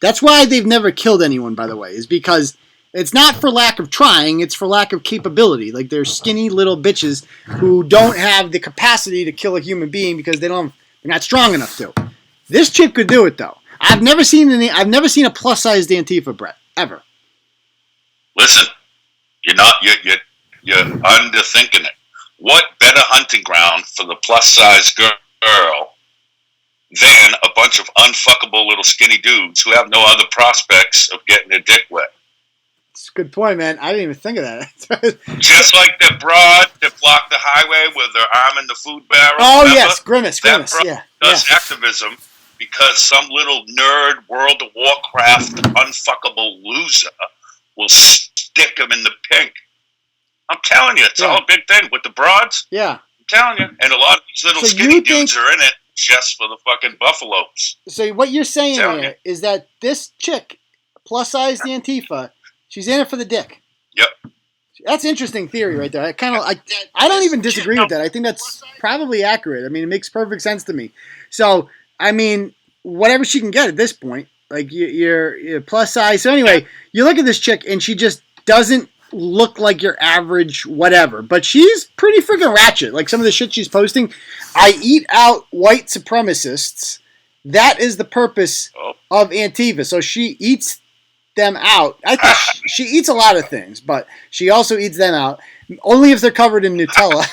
That's why they've never killed anyone, by the way, is because it's not for lack of trying, it's for lack of capability. They're skinny little bitches who don't have the capacity to kill a human being because they're not strong enough to. This chick could do it, though. I've never seen a plus-sized Antifa, Brett, ever. Listen, you're underthinking it. What better hunting ground for the plus-sized girl than a bunch of unfuckable little skinny dudes who have no other prospects of getting their dick wet? It's a good point, man. I didn't even think of that. Just like the broad that blocked the highway with their arm in the food barrel. Oh, yes, Grimace, that does activism because some little nerd World of Warcraft unfuckable loser will stick him in the pink. I'm telling you, it's all a big thing with the broads. Yeah. I'm telling you. And a lot of these little skinny dudes are in it just for the fucking buffaloes. So what you're saying here is that this chick, plus-sized Antifa, she's in it for the dick. Yep. That's an interesting theory right there. I don't even disagree with that. I think that's probably accurate. I mean, it makes perfect sense to me. So, I mean, whatever she can get at this point, you're plus size. So anyway, you look at this chick and she just doesn't look like your average whatever, but she's pretty freaking ratchet. Like some of the shit she's posting. I eat out white supremacists. That is the purpose of Antifa. So she eats them out. I think she eats a lot of things, but she also eats them out. Only if they're covered in Nutella.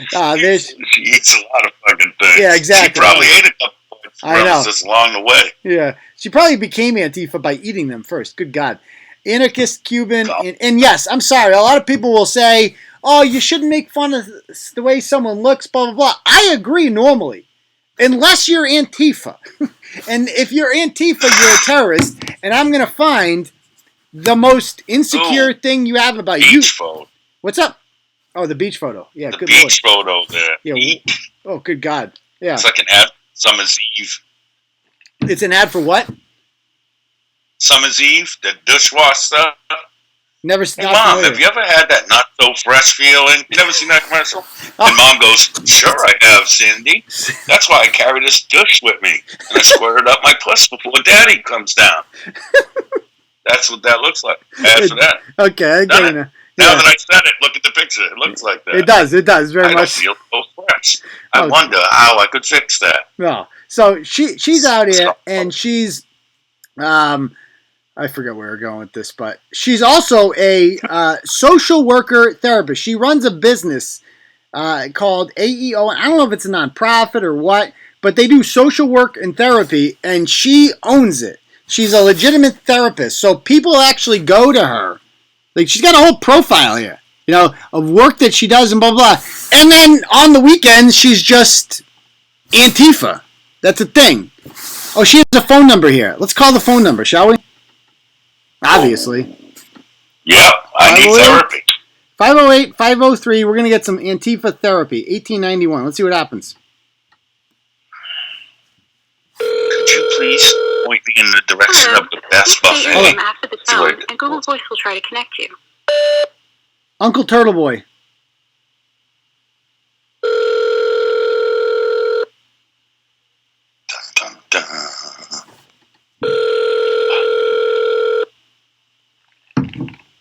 She eats a lot of fucking things. Yeah, exactly. She probably ate a couple points supremacists along the way. Yeah. She probably became Antifa by eating them first. Good God. Anarchist, Cuban, and yes, I'm sorry. A lot of people will say, oh, you shouldn't make fun of the way someone looks, blah, blah, blah. I agree normally. Unless you're Antifa. And if you're Antifa, you're a terrorist, and I'm going to find the most insecure thing you have about you. Beach photo. What's up? Oh, the beach photo. Yeah, the good beach Lord. photo there. Yeah. Oh, good God. Yeah. It's like an ad for Summer's Eve. It's an ad for what? Summer's Eve, the dishwash stuff. Never. Hey, Mom, have you ever had that not so fresh feeling? You never seen that commercial? And Mom goes, sure I have, Cindy. That's why I carry this dish with me. And I squirt it up my puss before Daddy comes down. That's what that looks like. Ad for that. Okay, I get it. Now that I said it, look at the picture. It looks like that. It does very much. I don't feel so fresh. I wonder how I could fix that. No. So she's out here, and she's, I forget where we're going with this, but she's also a social worker therapist. She runs a business called AEO. I don't know if it's a nonprofit or what, but they do social work and therapy, and she owns it. She's a legitimate therapist, so people actually go to her. Like, she's got a whole profile here, of work that she does and blah, blah. And then on the weekends, she's just Antifa. That's a thing. Oh, she has a phone number here. Let's call the phone number, shall we? Obviously. Yep, I need therapy. 508-503. We're going to get some Antifa therapy. 1891. Let's see what happens. Could you please point me in the direction of the best buffet? After the tone, and Google Voice will try to connect you. Uncle Turtleboy. Dun, dun, dun.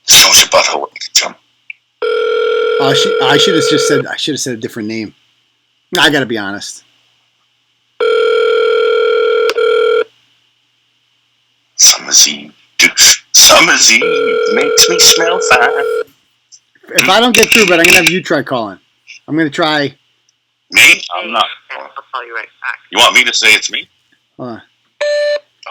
Smash your butthole, jump. I should have said a different name. I got to be honest. Summer's Eve, douche. Summer's Eve makes me smell fine. If I don't get through, but I'm going to have you try calling. I'm going to try. Me? I'm not. I'll call you right back. You want me to say it's me? Hold on.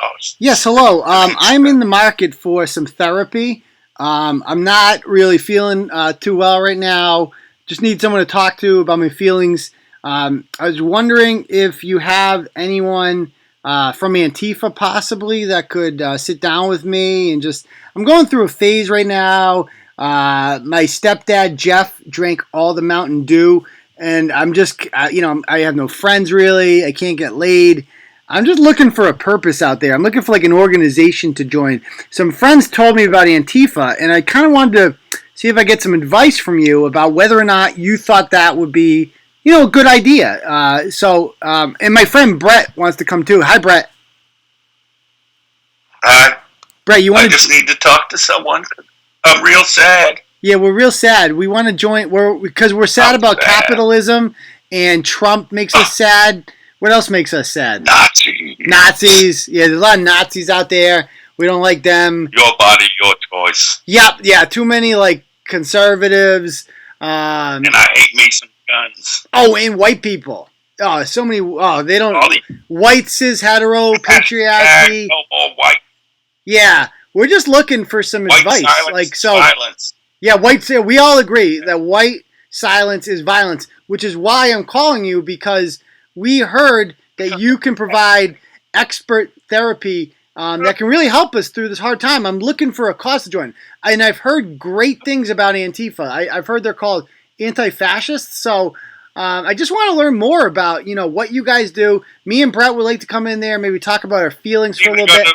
Oh, yes, hello. I'm in the market for some therapy. I'm not really feeling too well right now. Just need someone to talk to about my feelings. I was wondering if you have anyone from Antifa possibly that could sit down with me and just... I'm going through a phase right now. My stepdad, Jeff, drank all the Mountain Dew, and I'm just, I have no friends really. I can't get laid. I'm just looking for a purpose out there. I'm looking for like an organization to join. Some friends told me about Antifa, and I kind of wanted to see if I get some advice from you about whether or not you thought that would be, a good idea. And my friend Brett wants to come too. Hi, Brett. Hi. Brett, I just need to talk to someone. I'm real sad. Yeah, we're real sad. We want to join because we're sad about capitalism, and Trump makes us sad. What else makes us sad? Nazis. Yeah, there's a lot of Nazis out there. We don't like them. Your body, your choice. Yep, yeah, too many like conservatives. And I hate me some guns. Oh, and white people. Oh, so many. Oh, they don't. White, cis, hetero, patriarchy. No more white. Yeah, we're just looking for some advice. Violence. Yeah, we all agree that white silence is violence, which is why I'm calling you, because we heard that you can provide expert therapy that can really help us through this hard time. I'm looking for a cause to join. And I've heard great things about Antifa. I've heard they're called anti-fascists. So I just want to learn more about, what you guys do. Me and Brett would like to come in there, maybe talk about our feelings for a little bit.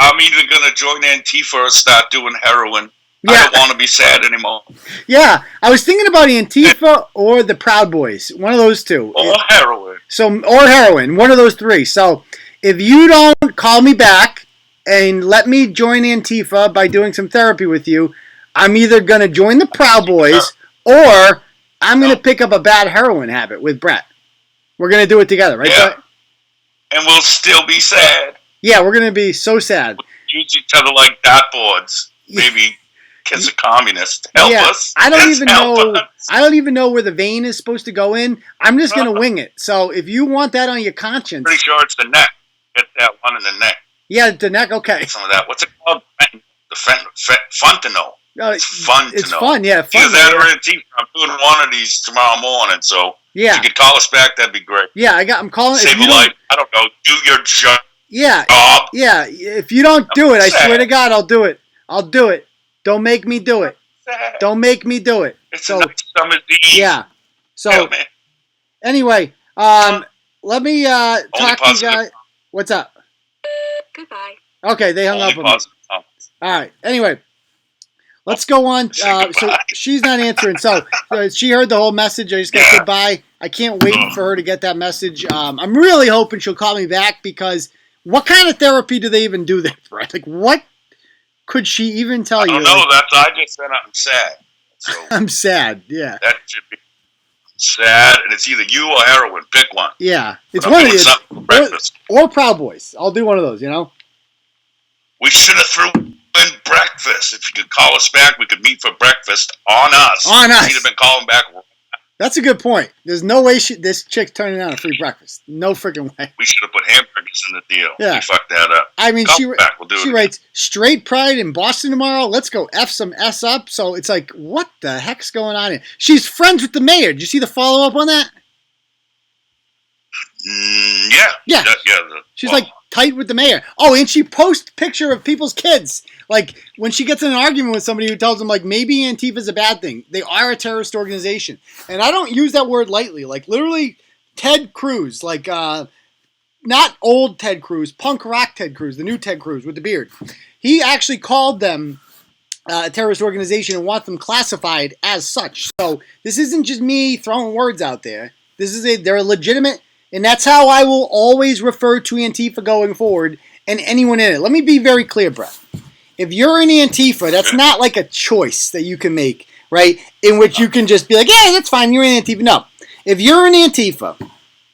I'm either going to join Antifa or start doing heroin. Yeah. I don't want to be sad anymore. Yeah, I was thinking about Antifa or the Proud Boys. One of those two. Or heroin. Or heroin. One of those three. So if you don't call me back and let me join Antifa by doing some therapy with you, I'm either going to join the Proud Boys or I'm going to pick up a bad heroin habit with Brett. We're going to do it together, right, Yeah. Brett? And we'll still be sad. Yeah, we're going to be so sad. We'll use each other like dartboards. Maybe kiss a communist. Help us. I don't even know. Us. I don't even know where the vein is supposed to go in. I'm just going to wing it. So if you want that on your conscience. Pretty sure it's the neck. Get that one in the neck. Yeah, the neck, okay. Some of that. What's it called? Fentanyl. It's fun to know. It's fun, yeah. Fun, Either that or Antifa. I'm doing one of these tomorrow morning, so yeah. if you could call us back, that'd be great. Yeah, I'm calling. Save a life. I don't know. Do your job. Yeah. Yeah. If you don't do it, I swear to God, I'll do it. I'll do it. Don't make me do it. Don't make me do it. It's a nice summer's eve. Yeah. So anyway, let me talk to you guys. What's up? Goodbye. Okay, they hung up on me. All right. Anyway, let's go on. So she's not answering. So she heard the whole message. I just got goodbye. I can't wait for her to get that message. I'm really hoping she'll call me back because what kind of therapy do they even do there for? Like, what could she even tell you? I don't know. I just said I'm sad. So I'm sad. Yeah. That should be sad, and it's either you or heroin. Pick one. Yeah, it's one of these. Or Proud Boys. I'll do one of those. You know. We should have threw in breakfast. If you could call us back, we could meet for breakfast on us. On us. She'd have been calling back. That's a good point. There's no way this chick's turning down a free breakfast. No freaking way. We should have put hamburgers in the deal. Yeah. We fucked that up. I mean, she we'll writes, straight pride in Boston tomorrow. Let's go F some S up. So it's like, what the heck's going on here? She's friends with the mayor. Did you see the follow-up on that? Yeah. She's like tight with the mayor. Oh, and she posts picture of people's kids. Like when she gets in an argument with somebody who tells them like maybe Antifa's a bad thing. They are a terrorist organization. And I don't use that word lightly. Like literally Ted Cruz, like not old Ted Cruz, punk rock Ted Cruz, the new Ted Cruz with the beard. He actually called them a terrorist organization and wants them classified as such. So this isn't just me throwing words out there. They're legitimate. And that's how I will always refer to Antifa going forward and anyone in it. Let me be very clear, Brett. If you're in Antifa, that's not like a choice that you can make, right? In which you can just be like, yeah, that's fine, you're in Antifa. No. If you're in Antifa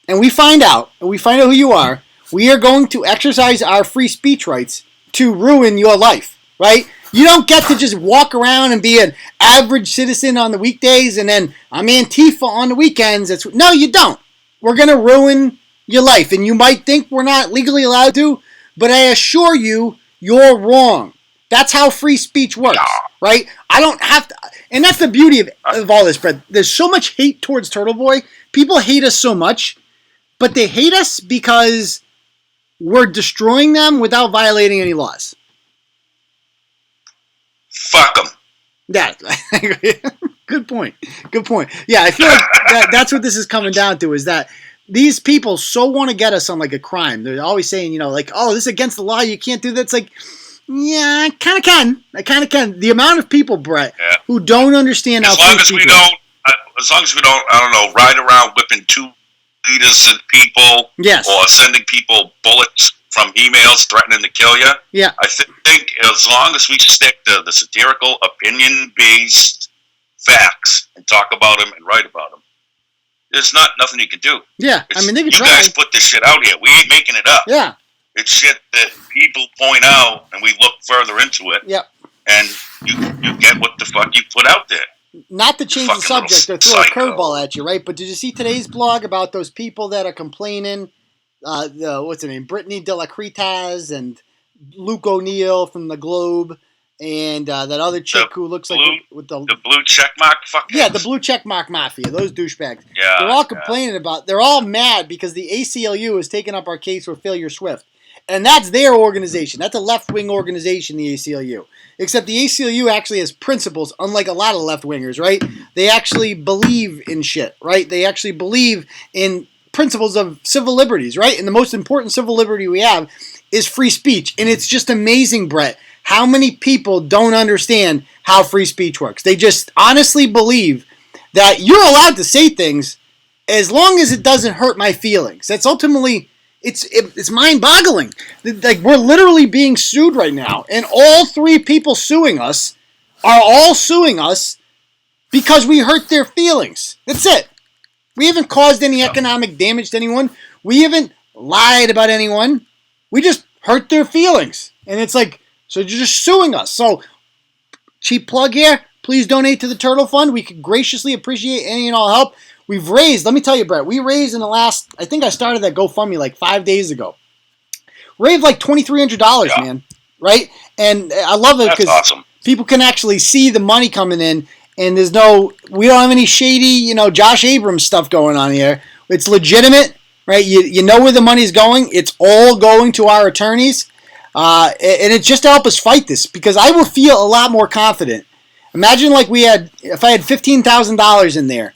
and we find out who you are, we are going to exercise our free speech rights to ruin your life, right? You don't get to just walk around and be an average citizen on the weekdays and then I'm Antifa on the weekends. No, you don't. We're going to ruin your life. And you might think we're not legally allowed to, but I assure you, you're wrong. That's how free speech works, right? I don't have to. And that's the beauty of all this, Brett. There's so much hate towards Turtleboy. People hate us so much, but they hate us because we're destroying them without violating any laws. Fuck them. Yeah. Good point. Good point. Yeah, I feel like that's what this is coming down to is that these people so want to get us on like a crime. They're always saying, like, oh, this is against the law. You can't do that. It's like, yeah, I kind of can. I kind of can. The amount of people, Brett, who don't understand how free speech is. As long as we don't, I don't know, ride around whipping 2 liters at people or sending people bullets from emails threatening to kill you. Yeah. I think as long as we stick to the satirical, opinion-based facts and talk about them and write about them, there's nothing you can do. Yeah, I mean, they can try. You guys put this shit out here. We ain't making it up. Yeah. It's shit that people point out, and we look further into it. Yep. And you get what the fuck you put out there. Not to change the subject or throw a curveball at you, right? But did you see today's blog about those people that are complaining? What's her name? Brittany De La Critas and Luke O'Neill from the Globe. And that other chick who looks like with the blue checkmark fuckers. Yeah, the blue checkmark mafia. Those douchebags. Yeah, they're all complaining about. They're all mad because the ACLU has taken up our case with Failure Swift, and that's their organization. That's a left wing organization, the ACLU. Except the ACLU actually has principles, unlike a lot of left wingers, right? They actually believe in shit, right? They actually believe in principles of civil liberties, right? And the most important civil liberty we have is free speech, and it's just amazing, Brett, how many people don't understand how free speech works. They just honestly believe that you're allowed to say things as long as it doesn't hurt my feelings. That's ultimately It's mind-boggling. Like, we're literally being sued right now, and all three people suing us are all suing us because we hurt their feelings. That's it. We haven't caused any economic damage to anyone. We haven't lied about anyone. We just hurt their feelings. And it's like, so you're just suing us. So, cheap plug here. Please donate to the Turtle Fund. We could graciously appreciate any and all help. We've raised, let me tell you, Brett, we raised in the last, I think I started that GoFundMe like 5 days ago. Raised like $2,300, man. Right? And I love it because awesome. People can actually see the money coming in. And we don't have any shady, Josh Abrams stuff going on here. It's legitimate, right? You know where the money's going. It's all going to our attorneys. And it's just to help us fight this, because I will feel a lot more confident. Imagine if I had $15,000 in there,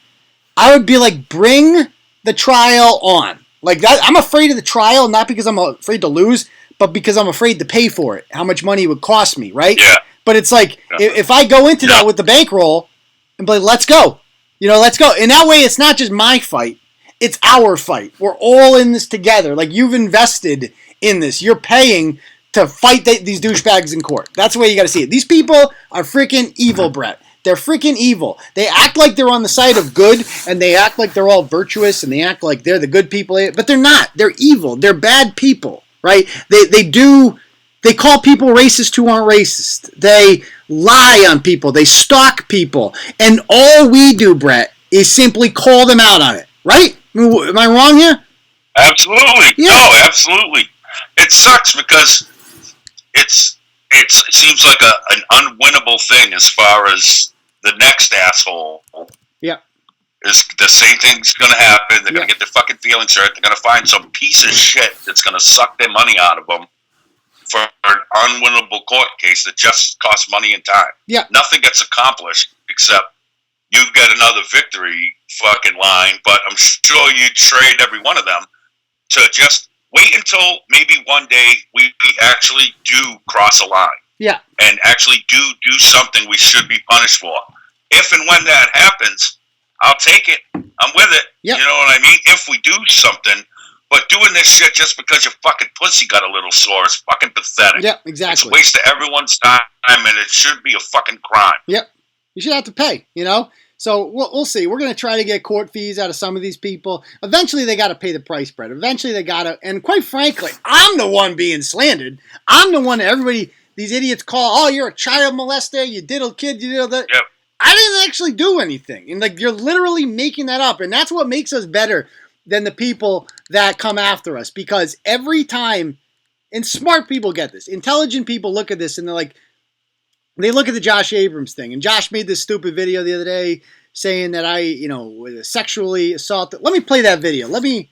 I would be like, bring the trial on. Like that, I'm afraid of the trial, not because I'm afraid to lose, but because I'm afraid to pay for it, how much money it would cost me, right? Yeah. But it's like, if I go into that with the bankroll and be like, let's go. Let's go. And that way, it's not just my fight. It's our fight. We're all in this together. Like, you've invested in this. You're paying to fight these douchebags in court. That's the way you got to see it. These people are freaking evil, Brett. They're freaking evil. They act like they're on the side of good, and they act like they're all virtuous, and they act like they're the good people. But they're not. They're evil. They're bad people, right? They call people racist who aren't racist. They lie on people. They stalk people. And all we do, Brett, is simply call them out on it, right? Am I wrong here? Absolutely. Yeah. No, absolutely. It sucks because it seems like an unwinnable thing as far as the next asshole. Yeah. Is the same thing's going to happen. They're going to get their fucking feelings hurt. They're going to find some piece of shit that's going to suck their money out of them for an unwinnable court case that just costs money and time. Yeah. Nothing gets accomplished except you get another victory fucking line, but I'm sure you'd trade every one of them to just wait until maybe one day we actually do cross a line. Yeah. And actually do something we should be punished for. If and when that happens, I'll take it. I'm with it. Yep. You know what I mean? If we do something. But doing this shit just because your fucking pussy got a little sore is fucking pathetic. Yeah, exactly. It's a waste of everyone's time, and it should be a fucking crime. Yep. You should have to pay, So we'll see. We're going to try to get court fees out of some of these people. Eventually, they got to pay the price, Brett. Eventually, they got to. And quite frankly, I'm the one being slandered. I'm the one that everybody, these idiots call, oh, you're a child molester. You diddle kid. You diddle that. Yep. I didn't actually do anything. And you're literally making that up. And that's what makes us better than the people that come after us. Because every time, and smart people get this, intelligent people look at this and they're like, they look at the Josh Abrams thing. And Josh made this stupid video the other day saying that I, was sexually assaulted. Let me play that video. Let me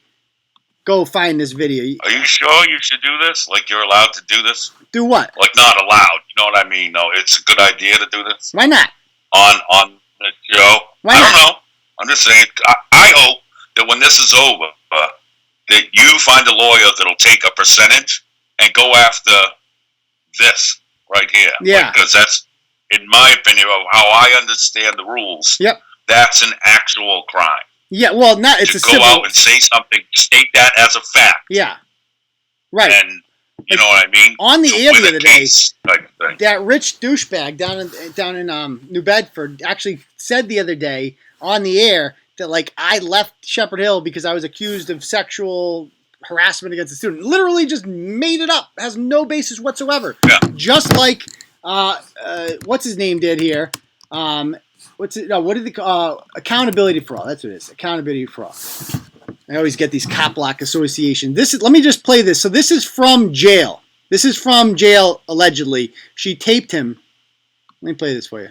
go find this video. Are you sure you should do this? Like, you're allowed to do this? Do what? Like, not allowed. You know what I mean? No, it's a good idea to do this. Why not? On the show? Why I not? don't know. I'm just saying, I hope that when this is over, that you find a lawyer that'll take a percentage and go after this right here. Yeah. Because that's, in my opinion, of how I understand the rules. Yep. That's an actual crime. Yeah, well, not it's to a go civil. out and say something, state that as a fact. Yeah. Right. And you know what I mean? On the air the other day, type thing. that rich douchebag down in New Bedford actually said the other day on the air that I left Shepherd Hill because I was accused of sexual harassment against a student. Literally just made it up. Has no basis whatsoever. Yeah. Just like what's his name did here. Accountability for all. That's what it is. Accountability for all. I always get these cop block association. Let me just play this. So this is from jail. This is from jail, allegedly. She taped him. Let me play this for you.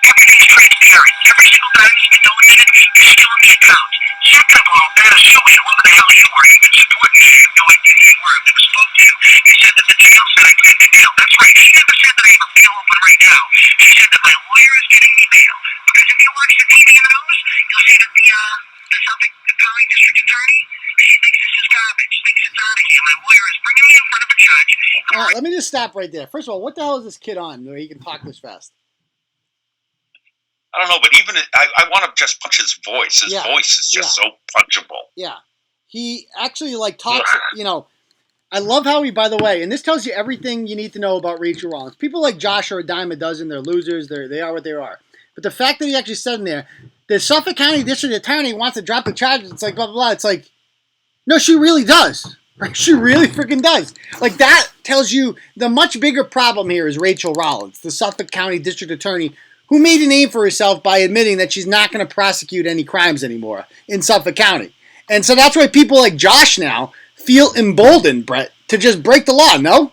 Everything's transparent. Every single time he's been donated, he's still in the account. Second of all, that assuming whoever the hell you were, you've been supporting you, you have no idea who you were, I've never spoke to you. He said that the jail said I could get bail. That's right. He never said that I have a bail open right now. He said that my lawyer is getting me bail. Because if you watch the TV in the news, you'll see that the current district attorney, she thinks this is garbage, thinks it's Let me just stop right there. First of all, what the hell is this kid on where he can talk this fast? I don't know, but even I want to just punch his voice. His voice is just so punchable. Yeah. He actually like talks, I love how he, by the way, and this tells you everything you need to know about Rachel Rollins. People like Josh are a dime a dozen. They're losers. They are what they are. But the fact that he actually said in there, the Suffolk County District Attorney wants to drop the charges. It's like, blah, blah, blah. It's like, no, she really does. She really freaking does. Like, that tells you the much bigger problem here is Rachel Rollins, the Suffolk County District Attorney, who made a name for herself by admitting that she's not going to prosecute any crimes anymore in Suffolk County. And so that's why people like Josh now feel emboldened, Brett, to just break the law, no?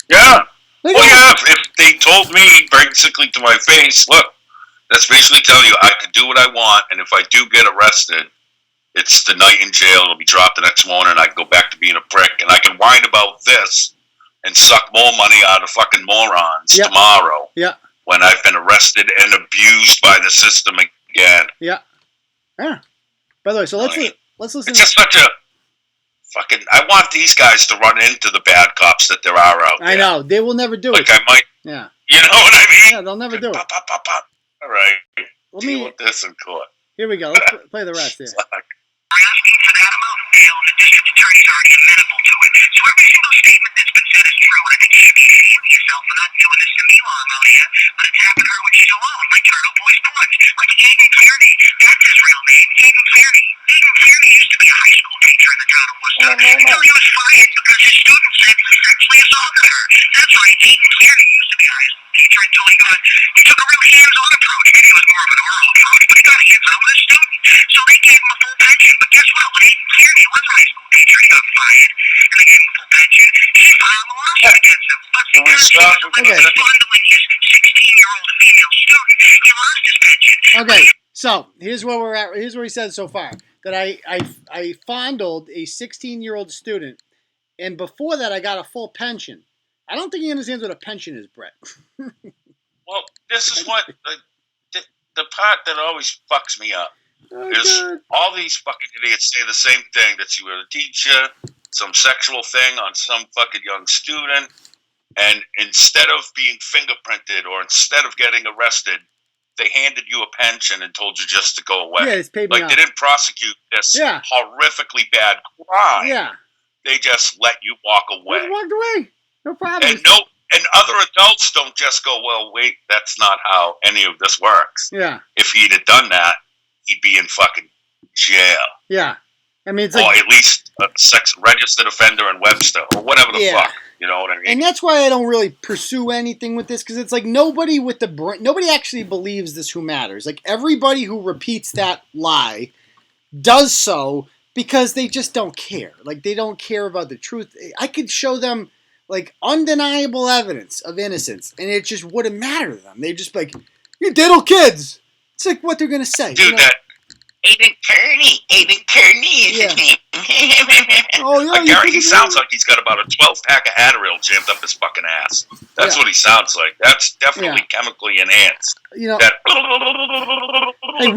Yeah. If they told me basically to my face, look, that's basically telling you I can do what I want, and if I do get arrested, it's the night in jail. It'll be dropped the next morning, and I can go back to being a prick, and I can whine about this and suck more money out of fucking morons tomorrow. Yeah. When I've been arrested and abused by the system again. Yeah. Yeah. By the way, so let's listen. It's just such a fucking. I want these guys to run into the bad cops that there are out there. I know they will never do it. I might. Yeah. You know what I mean? Yeah, they'll never do it. Pop, pop, pop, pop. All right. Deal with this in court. Here we go. Let's play the rest here. Asking for that amount of bail, and the district attorney's already amenable to it. So every single statement that's been said is true, and I think you should be ashamed of yourself for not doing this to me while I'm out here, but attacking her when she's alone, like Turtleboy's porch, like Aiden Kearney. That's his real name, Aiden Kearney. Aiden Kearney used to be a high school teacher in the town of Worcester until he was fired because his student said he sexually assaulted her. That's right, Aiden Kearney used to be a high school teacher until he took a real hands-on approach. Maybe it was more of an oral approach, but he got hands-on with his student. So they gave him a full pension. But guess what? When Aiden Kearney was a high school teacher, he got fired, and they gave him a full pension. She filed a lawsuit against him. But because he was fondling his 16-year-old female student, he lost his pension. Okay, so here's where we're at. Here's where he said so far that I fondled a 16-year-old student, and before that I got a full pension. I don't think he understands what a pension is, Brett. Well, this is what the part that always fucks me up is all these fucking idiots say the same thing, that you were a teacher, some sexual thing on some fucking young student, and instead of being fingerprinted or instead of getting arrested, they handed you a pension and told you just to go away. Yeah, it's paid me like, they didn't prosecute this horrifically bad crime. Yeah. They just let you walk away. Just walked away. No problem. And other adults don't just go, well, wait, that's not how any of this works. Yeah. If he'd have done that, he'd be in fucking jail. Yeah. I mean, it's or like, at least a sex registered offender in Webster or whatever the fuck. You know what I mean? And that's why I don't really pursue anything with this, because it's like nobody actually believes this who matters. Like, everybody who repeats that lie does so because they just don't care. Like, they don't care about the truth. I could show them like undeniable evidence of innocence, and it just wouldn't matter to them. They'd just be like, "You diddle kids." It's like what they're gonna say. Dude, that Aiden Kearney is his name. Oh yeah, like, he sounds like he's got about a 12-pack of Adderall jammed up his fucking ass. That's what he sounds like. That's definitely chemically enhanced. You know, hey,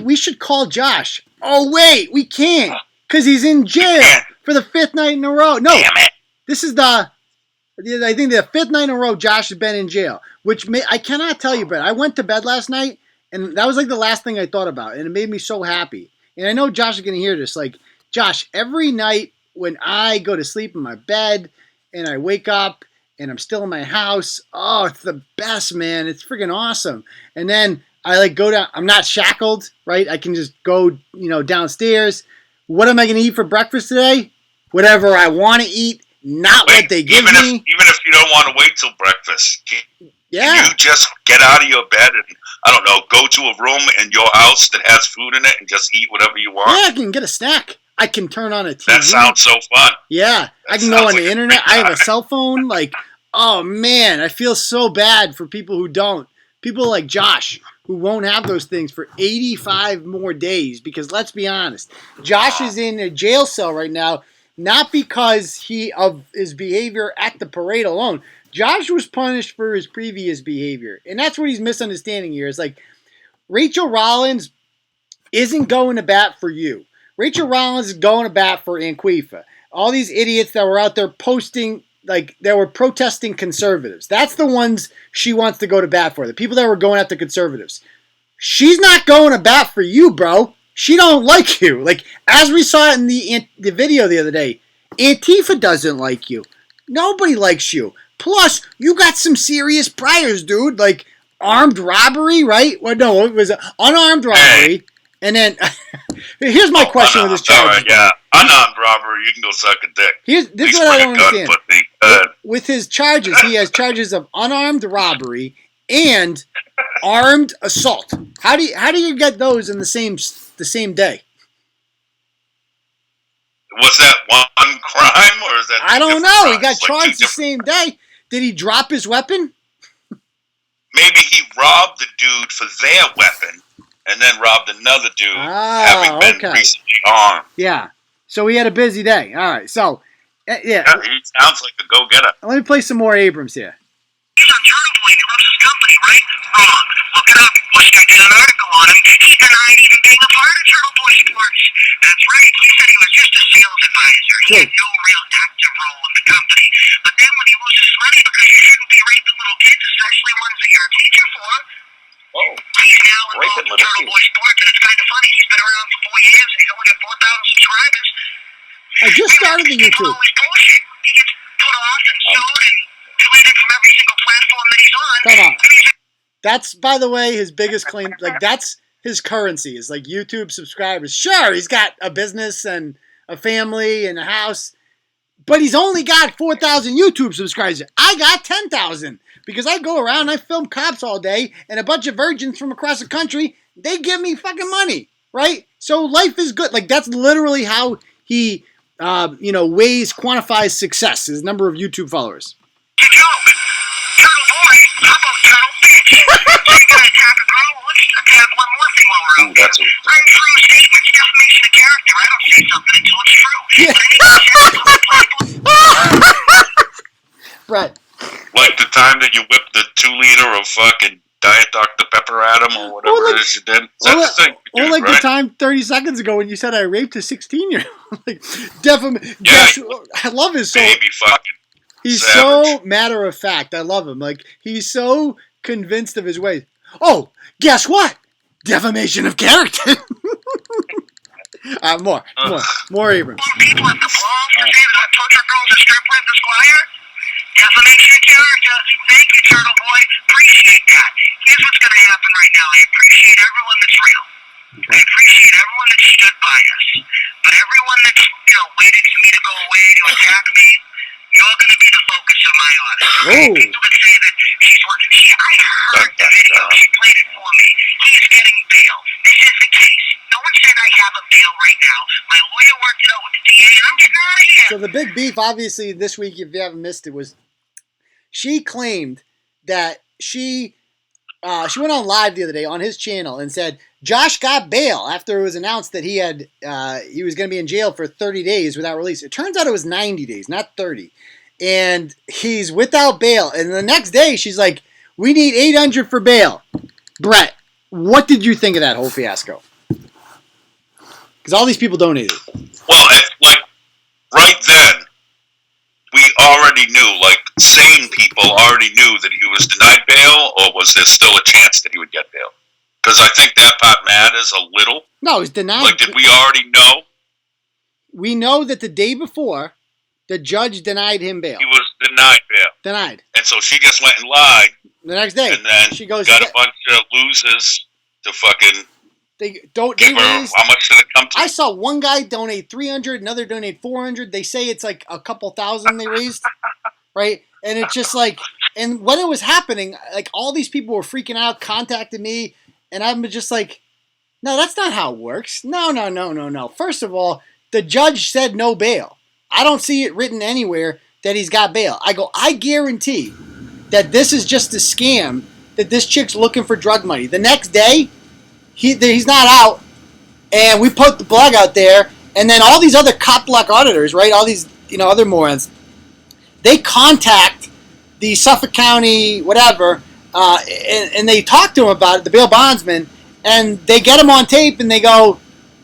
we should call Josh. Oh wait, we can't, because he's in jail for the 5th night in a row. No, damn it. This is I think the 5th night in a row Josh has been in jail, which I cannot tell you, Brett. I went to bed last night, and that was like the last thing I thought about, and it made me so happy. And I know Josh is going to hear this. Like, Josh, every night when I go to sleep in my bed and I wake up and I'm still in my house, oh, it's the best, man. It's freaking awesome. And then I like go down. I'm not shackled, right? I can just go, downstairs. What am I going to eat for breakfast today? Whatever I want to eat. Not what they give me. Even if you don't want to wait till breakfast, can you just get out of your bed and, I don't know, go to a room in your house that has food in it and just eat whatever you want? Yeah, I can get a snack. I can turn on a TV. That sounds so fun. Yeah, I can go on the internet. I have a cell phone. Like, oh man, I feel so bad for people who don't. People like Josh, who won't have those things for 85 more days. Because let's be honest, Josh is in a jail cell right now. Not because of his behavior at the parade alone. Josh was punished for his previous behavior. And that's what he's misunderstanding here. It's like, Rachel Rollins isn't going to bat for you. Rachel Rollins is going to bat for Anqueefa. All these idiots that were out there posting like that were protesting conservatives. That's the ones she wants to go to bat for. The people that were going after conservatives. She's not going to bat for you, bro. She don't like you. Like, as we saw in the video the other day, Antifa doesn't like you. Nobody likes you. Plus, you got some serious priors, dude. Like, armed robbery, right? Well, no, it was unarmed robbery. And then, here's my question with this charge. Yeah, unarmed robbery, you can go suck a dick. This is what I don't understand. With his charges, he has charges of unarmed robbery and armed assault. How do you get those in the same day? Was that one crime or is that? I don't know. He got charged the same day. Did he drop his weapon? Maybe he robbed the dude for their weapon and then robbed another dude having been recently armed. Yeah. So he had a busy day. All right. So, yeah. He sounds like a go-getter. Let me play some more Abrams here. He's on Turtleboy. He runs his company, right? Wrong. Look it up. I did an article on him. He denied even being a part of Turtleboy Sports. That's right. He said he was just a sales advisor. He had no real active role in the company. But then when he loses money because you shouldn't be raping little kids, especially ones that you're a teacher for, he's now involved in Turtleboy Sports, and it's kind of funny. He's been around for 4 years, and he's only got 4,000 subscribers. I just started the YouTube. He gets put off and sued and deleted from every single platform that he's on. Come on. That's, by the way, his biggest claim. Like, that's his currency, is like YouTube subscribers. Sure, he's got a business and a family and a house, but he's only got 4,000 YouTube subscribers. I got 10,000 because I go around and I film cops all day, and a bunch of virgins from across the country, they give me fucking money, right? So life is good. Like, that's literally how he, quantifies success, his number of YouTube followers. Turtle boy, how about turtle bitch? So you gotta attack a girl? Well, let's attack one more thing while we're out there. Untrue statements, defamation of character. I don't say something until it's true. Brett. Like the time that you whipped the 2-liter of fucking Diet Dr. Pepper at him or whatever it is you did. That's the thing. The time 30 seconds ago when you said I raped a 16-year-old. Like, I love his soul. Baby fucking He's savage. So matter of fact. I love him. Like, he's so convinced of his ways. Oh, guess what? Defamation of character. More Abrams. People at the balls to say that I torture girls and strip club Esquire? Defamation of character. Thank you, Turtle Boy. Appreciate that. Here's what's going to happen right now. I appreciate everyone that's real. I appreciate everyone that stood by us. But everyone that's, waited for me to go away to attack me, you're going to be the focus of my audit. People that say that she's working. I heard the video. She played it for me. He's getting bail. This is the case. No one said I have a bail right now. My lawyer worked it out with the DA, and I'm getting out of here. So the big beef, obviously, this week, if you haven't missed it, was she claimed that she went on live the other day on his channel and said Josh got bail after it was announced that he was going to be in jail for 30 days without release. It turns out it was 90 days, not 30. And he's without bail. And the next day, she's like, we need $800 for bail. Brett, what did you think of that whole fiasco? Because all these people donated. Well, right then, we already knew, sane people already knew that he was denied bail, or was there still a chance that he would get bail? Because I think that part matters a little. No, he's denied. Did we already know? We know that the day before, the judge denied him bail. He was denied bail. Denied. And so she just went and lied. The next day. And then she goes, got a bunch of losers to fucking give her, how much did it come to? I saw one guy donate $300, another donate $400. They say it's like a couple thousand they raised, right? And it's just and when it was happening, all these people were freaking out, contacted me, and I'm just like, no, that's not how it works. No. First of all, the judge said no bail. I don't see it written anywhere that he's got bail. I guarantee that this is just a scam, that this chick's looking for drug money. The next day, he's not out, and we put the blog out there, and then all these other cop block auditors, right, all these other morons, they contact the Suffolk County whatever, and they talk to him about it, the bail bondsman, and they get him on tape, and they go,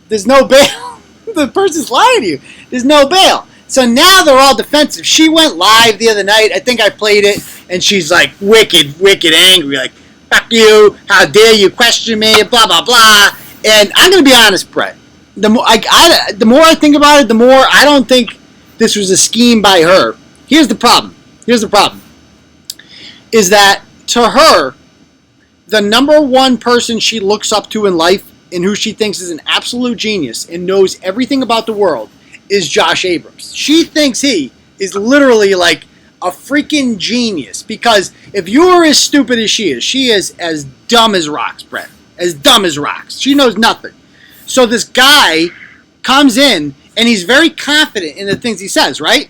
there's no bail. The person's lying to you. There's no bail. So now they're all defensive. She went live the other night. I think I played it, and she's like wicked angry. Like, fuck you. How dare you question me? Blah, blah, blah. And I'm going to be honest, Brett. The more I think about it, the more I don't think this was a scheme by her. Here's the problem. Is that to her, the number one person she looks up to in life and who she thinks is an absolute genius and knows everything about the world is Josh Abrams. She thinks he is literally like a freaking genius, because if you're as stupid as she is as dumb as rocks, Brett. As dumb as rocks. She knows nothing. So this guy comes in and he's very confident in the things he says, right?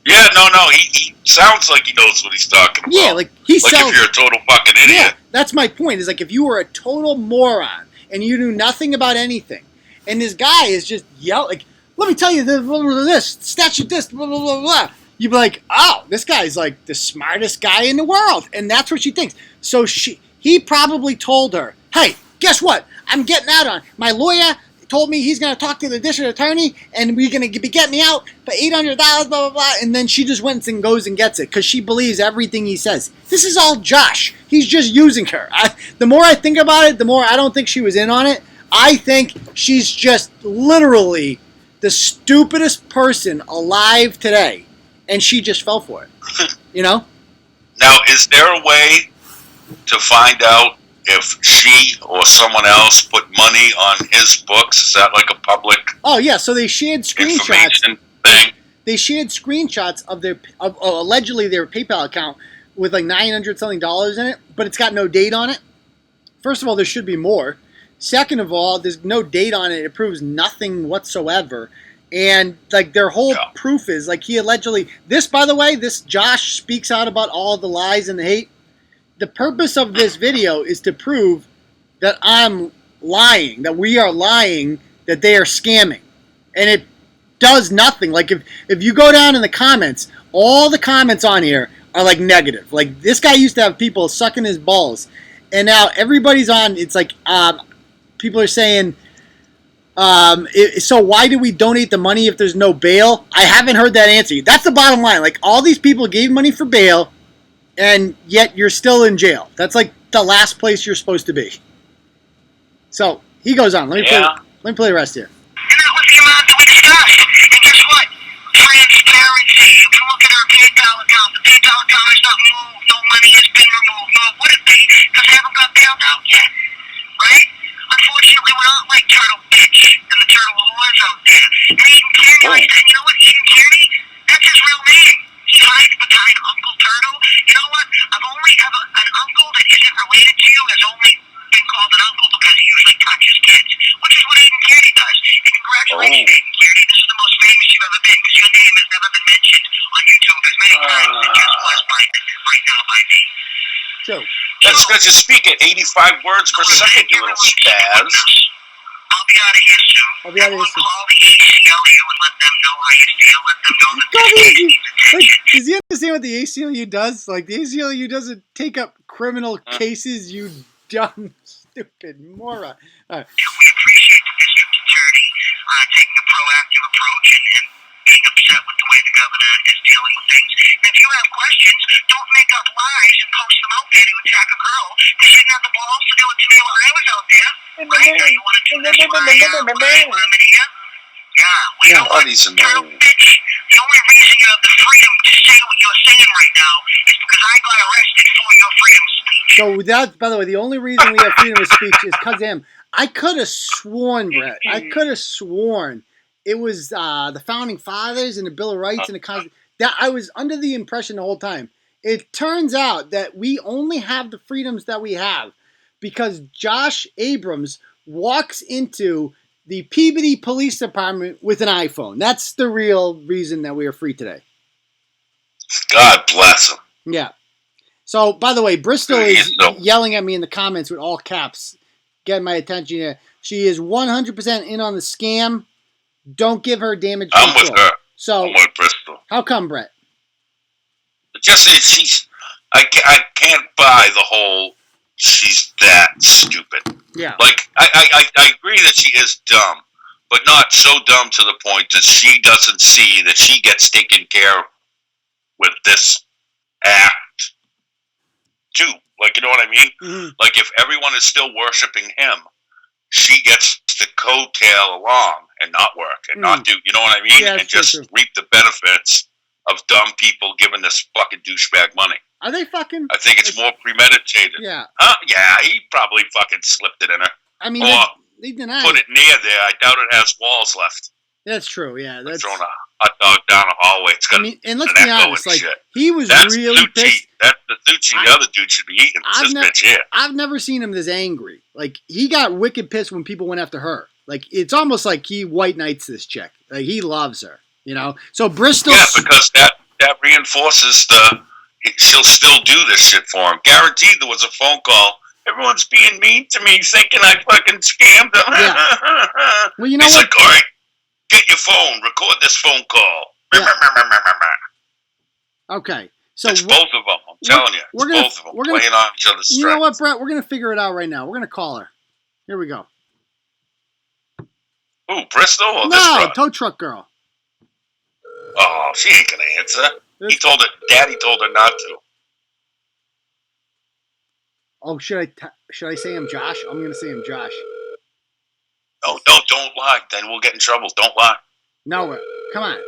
Yeah, no. He sounds like he knows what he's talking about. Yeah, like he like sells. If you're a total fucking idiot. Yeah, that's my point. Is like if you were a total moron and you knew nothing about anything, and this guy is just yelling, like, let me tell you this, statute this, blah, blah, blah, blah. You'd be like, oh, this guy's like the smartest guy in the world. And that's what she thinks. So he probably told her, hey, guess what? I'm getting out on. My lawyer told me he's going to talk to the district attorney and we're going to be getting me out for $800, blah, blah, blah. And then she just went and goes and gets it because she believes everything he says. This is all Josh. He's just using her. The more I think about it, the more I don't think she was in on it. I think she's just literally the stupidest person alive today. And she just fell for it. You know? Now, is there a way to find out if she or someone else put money on his books? Is that like a public Oh, yeah. So they shared screenshots. information thing? They shared screenshots of their allegedly their PayPal account with like $900 something in it, but it's got no date on it. First of all, there should be more. Second of all, there's no date on it. It proves nothing whatsoever. And like their whole proof is like he allegedly this, by the way, this Josh speaks out about all the lies and the hate. The purpose of this video is to prove that I'm lying, that we are lying, that they are scamming. And it does nothing. Like if you go down in the comments, all the comments on here are like negative. Like this guy used to have people sucking his balls. And now everybody's on, it's like people are saying, so why do we donate the money if there's no bail? I haven't heard that answer. That's the bottom line. Like all these people gave money for bail, and yet you're still in jail. That's like the last place you're supposed to be. So he goes on. Let me play the rest here. And that was the amount that we discussed. And guess what? Transparency. You can look at our PayPal account. The PayPal account has not moved. No money has been removed. Nor would it be, because they haven't got bailed out yet. Right? Unfortunately, we're not like Turtle Bitch and the Turtle Whores out there. And Eden Kearney, like that. You know what? Eden Kearney, that's his real name. He hides behind Uncle Turtle. You know what? I've only have an uncle that isn't related to you has only been called an uncle because he usually touches kids, which is what Eden Kearney does. And congratulations, Eden Kearney. This is the most famous you've ever been because your name has never been mentioned on YouTube as many times as it just was right now by me. Joe. That's because you speak at 85 words per second, you little spaz. I'll be out of here soon. I'll be out of here soon. Call the ACLU and let them know how you feel. Let them know that Like, does he understand what the ACLU does? Like, the ACLU doesn't take up criminal cases, you dumb, stupid moron. All right. We appreciate the district attorney taking a proactive approach and being upset with the way the governor is dealing with things. And if you have questions, don't make up lies and post them out there to attack a girl because you didn't have the balls to do it to me while I was out there. Right? Now you want to do this while I'm in here? Yeah, we don't want Turtle Bitch. The only reason you have the freedom to say what you're saying right now is because I got arrested for your freedom of speech. So without, by the way, the only reason we have freedom of speech is because of him. I could have sworn, Brett. I could have sworn it was the founding fathers and the Bill of Rights and the Constitution. That I was under the impression the whole time. It turns out that we only have the freedoms that we have because Josh Abrams walks into the Peabody Police Department with an iPhone. That's the real reason that we are free today. God bless him. Yeah. So, by the way, Bristol is yelling at me in the comments with all caps, getting my attention here. She is 100% in on the scam. Don't give her damage control. I'm with her. So, I'm with Bristol. How come, Brett? I can't buy the whole she's that stupid. Yeah. Like, I agree that she is dumb, but not so dumb to the point that she doesn't see that she gets taken care of with this act too. Like, you know what I mean? Mm-hmm. Like, if everyone is still worshiping him, she gets to coattail along and not work and not do, you know what I mean? Yeah, and just reap the benefits of dumb people giving this fucking douchebag money. Are they fucking? I think it's more premeditated. Yeah. Huh? Yeah, he probably fucking slipped it in her. I mean, or they deny put it near there. I doubt it has walls left. That's true. Yeah, that's throwing a hot dog down a hallway. It's got and let's be honest, like shit. he was That's really pissed. That's the sushi the other dude should be eating. It's this bitch here. I've never seen him this angry. Like he got wicked pissed when people went after her. Like it's almost like he white knights this chick. Like he loves her, you know. So Bristol. Yeah, because that reinforces she'll still do this shit for him. Guaranteed there was a phone call. Everyone's being mean to me, thinking I fucking scammed them. Yeah. Well, you know He's what? like, all right, get your phone, record this phone call. Yeah. Okay, so it's both of them. I'm telling you, both of them playing on each other's strengths. You know what, Brett? We're gonna figure it out right now. We're gonna call her. Here we go. Who, Bristol or this No, broad? tow truck girl. Oh, she ain't gonna answer. Daddy told her not to. Oh, should I say him Josh? I'm gonna say him Josh. No, don't lie. Then we'll get in trouble. Don't lie. No, come on.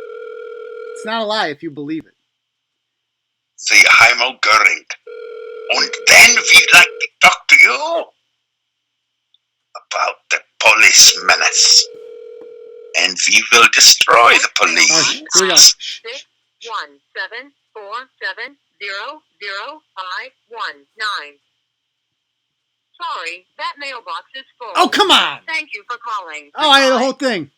It's not a lie if you believe it. See, Heimo Göring. And then we'd like to talk to you about the police menace. And we will destroy the police. Oh, here we go. 61747000519. Sorry, that mailbox is full. Oh, come on! Thank you for calling. Oh, I had the whole thing.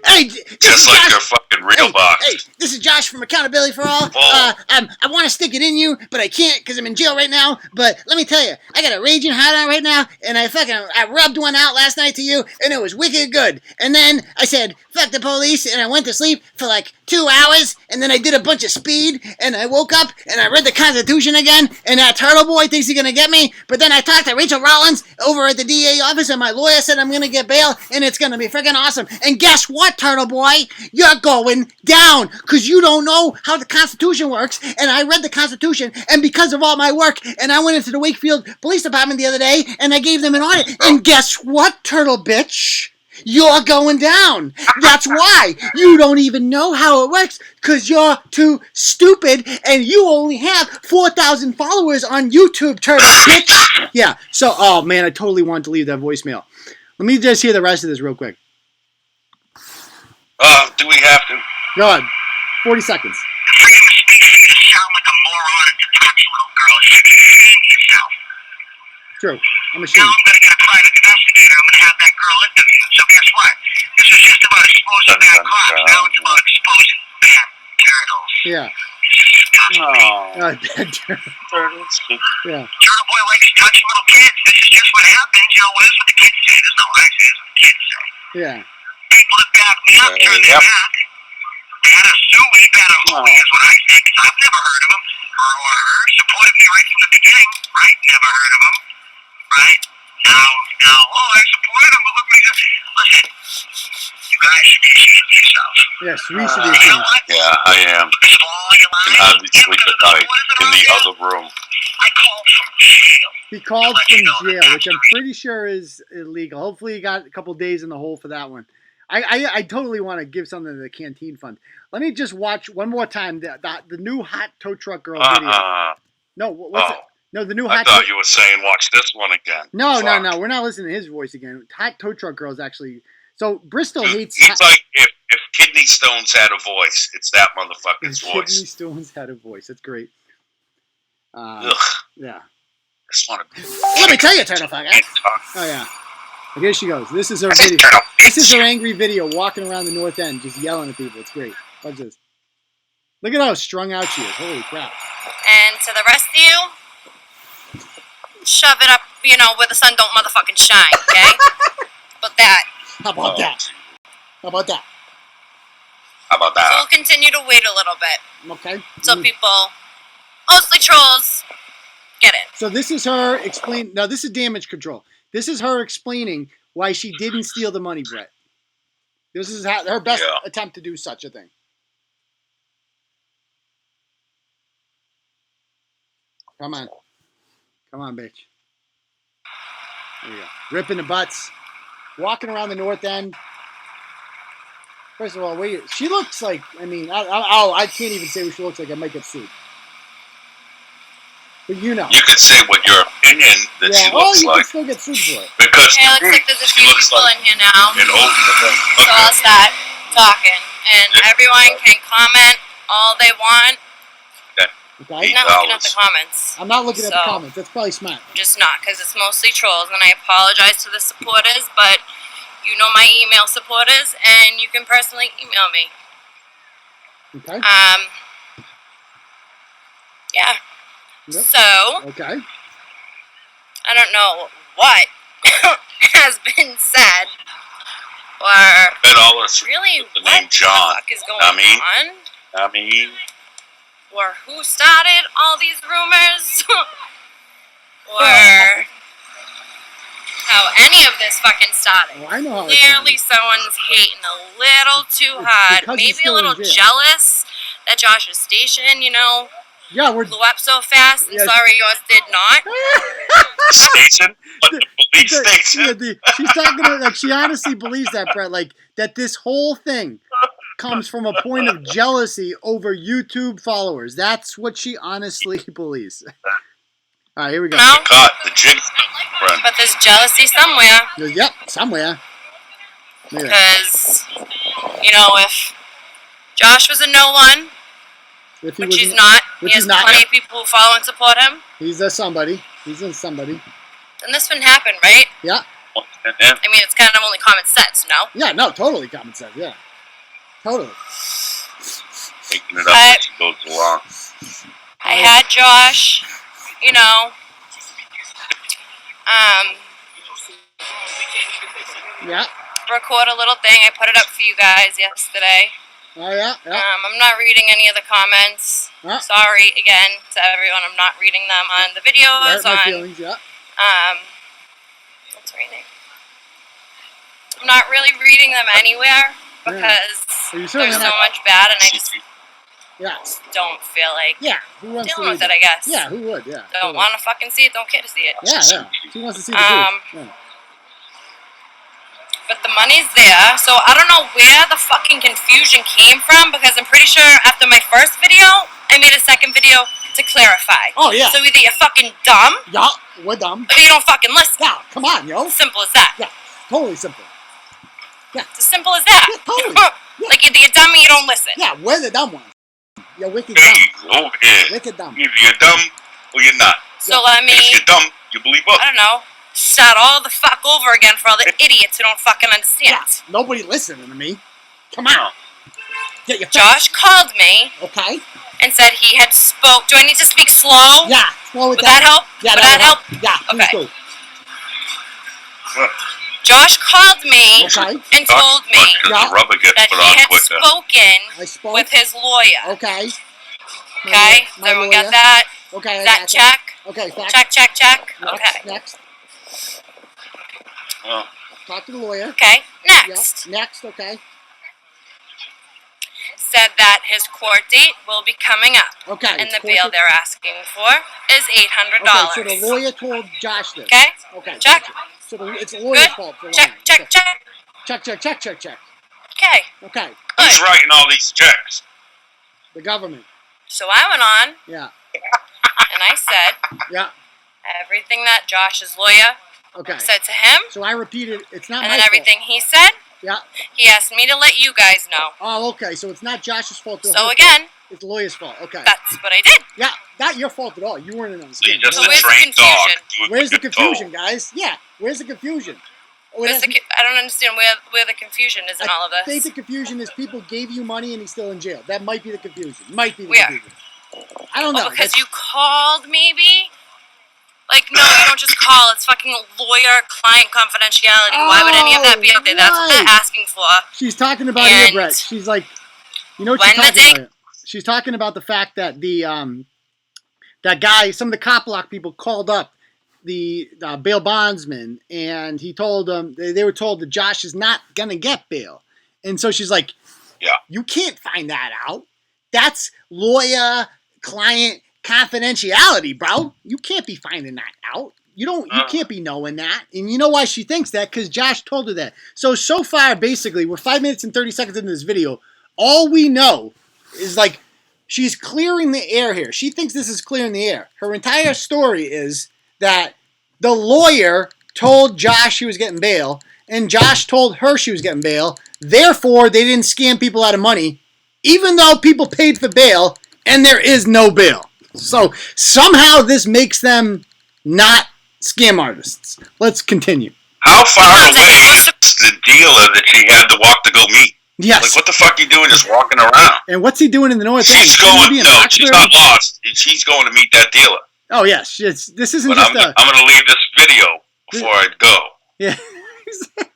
Hey, just like your fucking real box. Hey, this is Josh from Accountability for All. Oh. I want to stick it in you, but I can't because I'm in jail right now. But let me tell you, I got a raging hot on right now, and I rubbed one out last night to you, and it was wicked good. And then I said, fuck the police, and I went to sleep for like 2 hours, and then I did a bunch of speed, and I woke up, and I read the Constitution again, and that Turtleboy thinks he's going to get me, but then I talked to Rachel Rollins over at the DA office, and my lawyer said I'm going to get bail, and it's going to be freaking awesome. And guess what, Turtleboy? You're going down, because you don't know how the Constitution works, and I read the Constitution, and because of all my work, and I went into the Wakefield Police Department the other day, and I gave them an audit, and guess what, turtle bitch? You're going down. That's why you don't even know how it works because you're too stupid and you only have 4,000 followers on YouTube, turtle bitch. Yeah, so, oh man, I totally wanted to leave that voicemail. Let me just hear the rest of this real quick. Do we have to? Go on. 40 seconds. Freedom of speech for you to sound like a moron and to touch a little girl. You should be ashamed of yourself. True. I'm Now ashamed. I'm going to get a private investigator. I'm going to have that girl interview. So guess what? This is just about exposing bad cops. Now it's about exposing bad turtles. Yeah. No. Bad turtles. Yeah. Turtleboy likes touching little kids. This is just what happens. You know, what is what the kids say. This is not what I say. This is what the kids say. Yeah. People that back me up turn their back. They had a Suey, better Hoey is what I think. I've never heard of him. Or her. Supported me right from the beginning. Right? Never heard of him. Right? Now, I supported him, but look what he did. Listen, you guys should be ashamed of yourself. Yes, we should be You know ashamed. what? Yeah, I am. Because of all your And lies, hardly sleep at night in the other room. I called from jail. He called Let you know from that jail, which I'm that's pretty sure is illegal. Hopefully he got a couple days in the hole for that one. I totally want to give something to the canteen fund. Let me just watch one more time the new hot tow truck girl video. No, what's it? No, the new I hot. thought you were saying watch this one again. No, Fuck. no. We're not listening to his voice again. Hot tow truck girl is actually. So Bristol hates. It's like if Kidney Stones had a voice, it's that motherfucker's Kidney voice. Stones had a voice. That's great. Ugh. Yeah. Just want to. Let me tell you, turtle fucker. Oh yeah. Here she goes. This is her video. This is her angry video walking around the North End, just yelling at people. It's great. Watch this. Look at how strung out she is. Holy crap. And to the rest of you, shove it up, where the sun don't motherfucking shine, okay? But that. How about that? How about that? How about So that? we'll continue to wait a little bit. Okay. So people, mostly trolls, get it. So this is her explain. Now this is damage control. This is her explaining why she didn't steal the money, Brett. This is her best Yeah. attempt to do such a thing. Come on, bitch. There you go. Ripping the butts, walking around the north end. First of all, she looks like. I mean, I can't even say what she looks like. I might get sued. But you know. You could say what your opinion that she looks you like. can still get sued for it. Because Okay, looks like there's a she few looks people like in here now. an old So I'll start talking. And everyone can comment all they want. Okay. I'm not looking at the comments. I'm not looking at the comments. That's probably smart. I'm just not, because it's mostly trolls. And I apologize to the supporters, but you know my email supporters, and you can personally email me. Okay. Yeah. Yep. So. Okay. I don't know what has been said, or really the what name John. the fuck is going on, I mean, or who started all these rumors, or how any of this fucking started. Oh, I know how Clearly someone's hating a little too hard, maybe a little jealous that Josh's station, Yeah, blew up so fast. I'm sorry yours did not. Station? But the police station? She's talking about, like, she honestly believes that, Brett, like, that this whole thing comes from a point of jealousy over YouTube followers. That's what she honestly believes. All right, here we go. No? The jig. But there's jealousy somewhere. Yep, somewhere. Because, if Josh was a no one, which he's not, he has plenty of people who follow and support him. He's a somebody. He's a somebody. Then this wouldn't happen, right? Yeah. I mean, it's kind of only common sense, no? Yeah, no, totally common sense, yeah. Totally. Making it up as he goes along. I had Josh, yeah. record a little thing. I put it up for you guys yesterday. Oh, yeah, yeah. I'm not reading any of the comments. Yeah. Sorry again to everyone. I'm not reading them on the videos. My feelings, yeah. What's her name? I'm not really reading them anywhere because there's so much bad, and I just don't feel like dealing with it, I guess. Yeah, who would, yeah. Don't want to fucking see it, don't care to see it. Yeah. She wants to see the truth. Yeah. But the money's there, so I don't know where the fucking confusion came from, because I'm pretty sure after my first video, I made a second video to clarify. Oh, yeah. So either you're fucking dumb. Yeah, we're dumb. Or you don't fucking listen. Yeah, come on, yo. Simple as that. Yeah, totally simple. Yeah. It's as simple as that. Yeah, totally. Yeah. Like either you're dumb or you don't listen. Yeah, we're the dumb ones. You're wicked dumb. Over here. Wicked dumb. Either you're dumb or you're not. So let me... And if you're dumb, you believe us. I don't know. Start all the fuck over again for all the idiots who don't fucking understand. Yeah, nobody listening to me. Come on. Get your Josh called me. Okay. And said he had spoke. Do I need to speak slow? Yeah, slow it down. Would that help? Yeah, Would that help? Yeah, okay. Josh called me and told me that he had spoken with his lawyer. Okay. Okay? Does everyone get that? Okay. Is that check? Okay. Check. Next, okay. Next. Talk to the lawyer. Okay. Next. Yeah. Next. Okay. Said that his court date will be coming up. Okay. And the bail they're asking for is $800. Okay, so the lawyer told Josh this. Okay. Okay. Check. Gotcha. So it's the lawyer's fault for lying. Check. Check. Okay. Who's writing all these checks? The government. So I went on. Yeah. And I said. Yeah. Everything that Josh's lawyer said to him. So I repeated, it's not my fault. And then everything he said. Yeah. He asked me to let you guys know. Oh, okay. So it's not Josh's fault. So again. It's the lawyer's fault. Okay. That's what I did. Yeah. Not your fault at all. You weren't in on the So where's the confusion? Where's the confusion, guys? Yeah. Where's the confusion? I don't understand where the confusion is in all of this. I think the confusion is people gave you money and he's still in jail. That might be the confusion. Confusion. I don't know. Because you called, maybe? Like, no, you don't just call. It's fucking lawyer-client confidentiality. Why would any of that be out there? That's what they're asking for. She's talking about it, Brett. She's like, you know what she's talking about? She's talking about the fact that that guy, some of the cop block people called up the bail bondsman, and he told them, they were told that Josh is not going to get bail. And so she's like, you can't find that out. That's lawyer-client confidentiality, bro. You can't be finding that out. You can't be knowing that. And you know why she thinks that? Because Josh told her that. So far, basically, we're 5 minutes and 30 seconds into this video. All we know is, like, she's clearing the air here. She thinks this is clearing the air. Her entire story is that the lawyer told Josh she was getting bail, and Josh told her she was getting bail. Therefore, they didn't scam people out of money, even though people paid for bail, and there is no bail. So somehow this makes them not scam artists. Let's continue. How far away is the dealer that she had to walk to go meet? Yes. Like, what the fuck are you doing just walking around? And what's he doing in the north? She's going, no, she's not lost. She's going to meet that dealer. Oh, yes. This isn't but just I'm going to leave this video before I go. Yeah, exactly.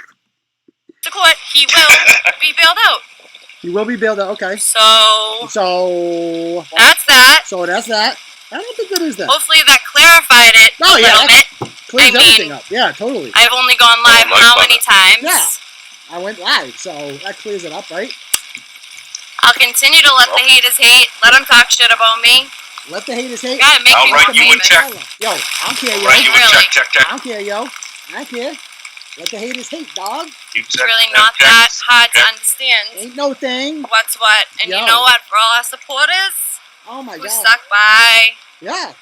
The court, he will be bailed out. He will be bailed out, okay. So that's that. So that's that. I don't think that is that. Hopefully that clarified it a little bit. Clears everything up. Yeah, totally. I've only gone live how many times? Yeah. I went live, so that clears it up, right? I'll continue to let the haters hate. Let them talk shit about me. Let the haters hate. Gotta make me write you a check. Yo, I don't care, yo. Write you a check. I don't care, yo. I don't care. Let the haters hate, dog. It's really not that hard to understand. Ain't no thing. What's what. And you know what? For all our supporters who stuck by. Yeah.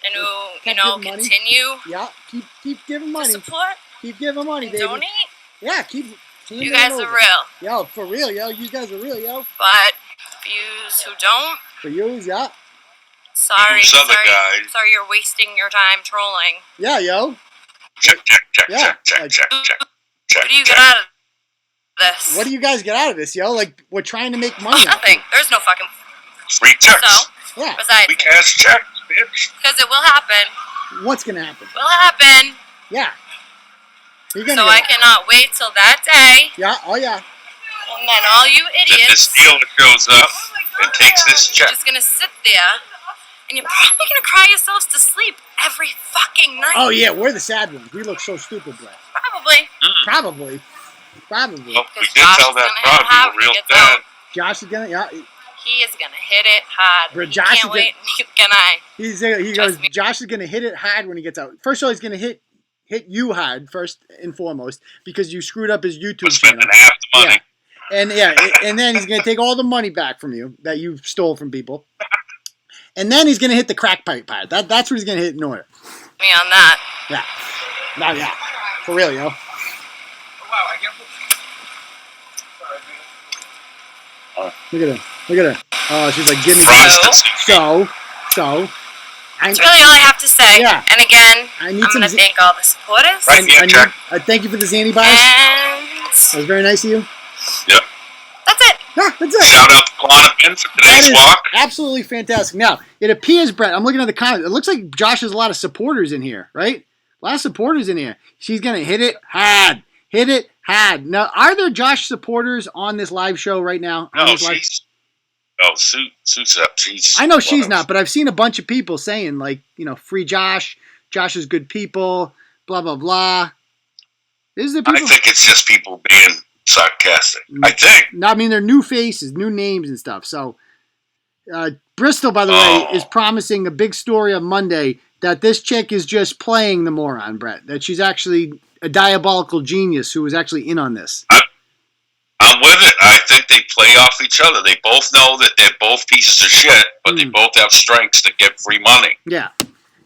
And who, continue. Yeah, keep giving money. Support. Keep giving money, baby. Donate. Yeah, keep. You guys are real. Yo, for real, yo. You guys are real, yo. But for yous who don't. For yous, yeah. Sorry you're wasting your time trolling. Yeah, yo. Check. What do you get out of this? What do you guys get out of this, yo? Like, we're trying to make money. Nothing. There's no fucking... Free checks. So, yeah. Besides... We cash checks, bitch. Because it will happen. What's gonna happen? Will happen. Yeah. So I cannot wait till that day. Yeah, oh yeah. And then all you idiots... This dealer shows up and takes this check. You're just gonna sit there, and you're probably gonna cry yourselves to sleep every fucking night. Oh yeah, we're the sad ones. We look so stupid, Brett. Probably. Probably. Oh, we did tell that problem. We're real sad. Josh is gonna, He is gonna hit it hard. But Josh can't wait. He goes. Josh is gonna hit it hard when he gets out. First of all, he's gonna hit you hard first and foremost because you screwed up his YouTube channel. Spending half the money. And then he's gonna take all the money back from you that you stole from people. And then he's gonna hit the crack pipe part. That's what he's gonna hit in order. Me on that. Yeah. No, yeah. For real, yo. Oh, wow, I can't... Look at her. Oh, she's like, give me So. That's really all I have to say. Yeah. And again, I'm going to thank all the supporters. Right, thank you for the Zanny bars. That was very nice of you. Yep. That's it. Yeah, that's it. Shout out to Clonopin for today's walk. Absolutely fantastic. Now, it appears, Brett, I'm looking at the comments. It looks like Josh has a lot of supporters in here, right? A lot of supporters in here. She's going to hit it hard. Hit it hard. Now, are there Josh supporters on this live show right now? No, Sue's up. I know she's not, but I've seen a bunch of people saying, like, free Josh. Josh is good people. Blah, blah, blah. Is there people? I think it's just people being sarcastic. I think. No, I mean, they're new faces, new names and stuff. So, Bristol, by the way, is promising a big story on Monday that this chick is just playing the moron, Brett. That she's actually a diabolical genius who was actually in on this. I'm with it. I think they play off each other. They both know that they're both pieces of shit, but they both have strengths to get free money. Yeah.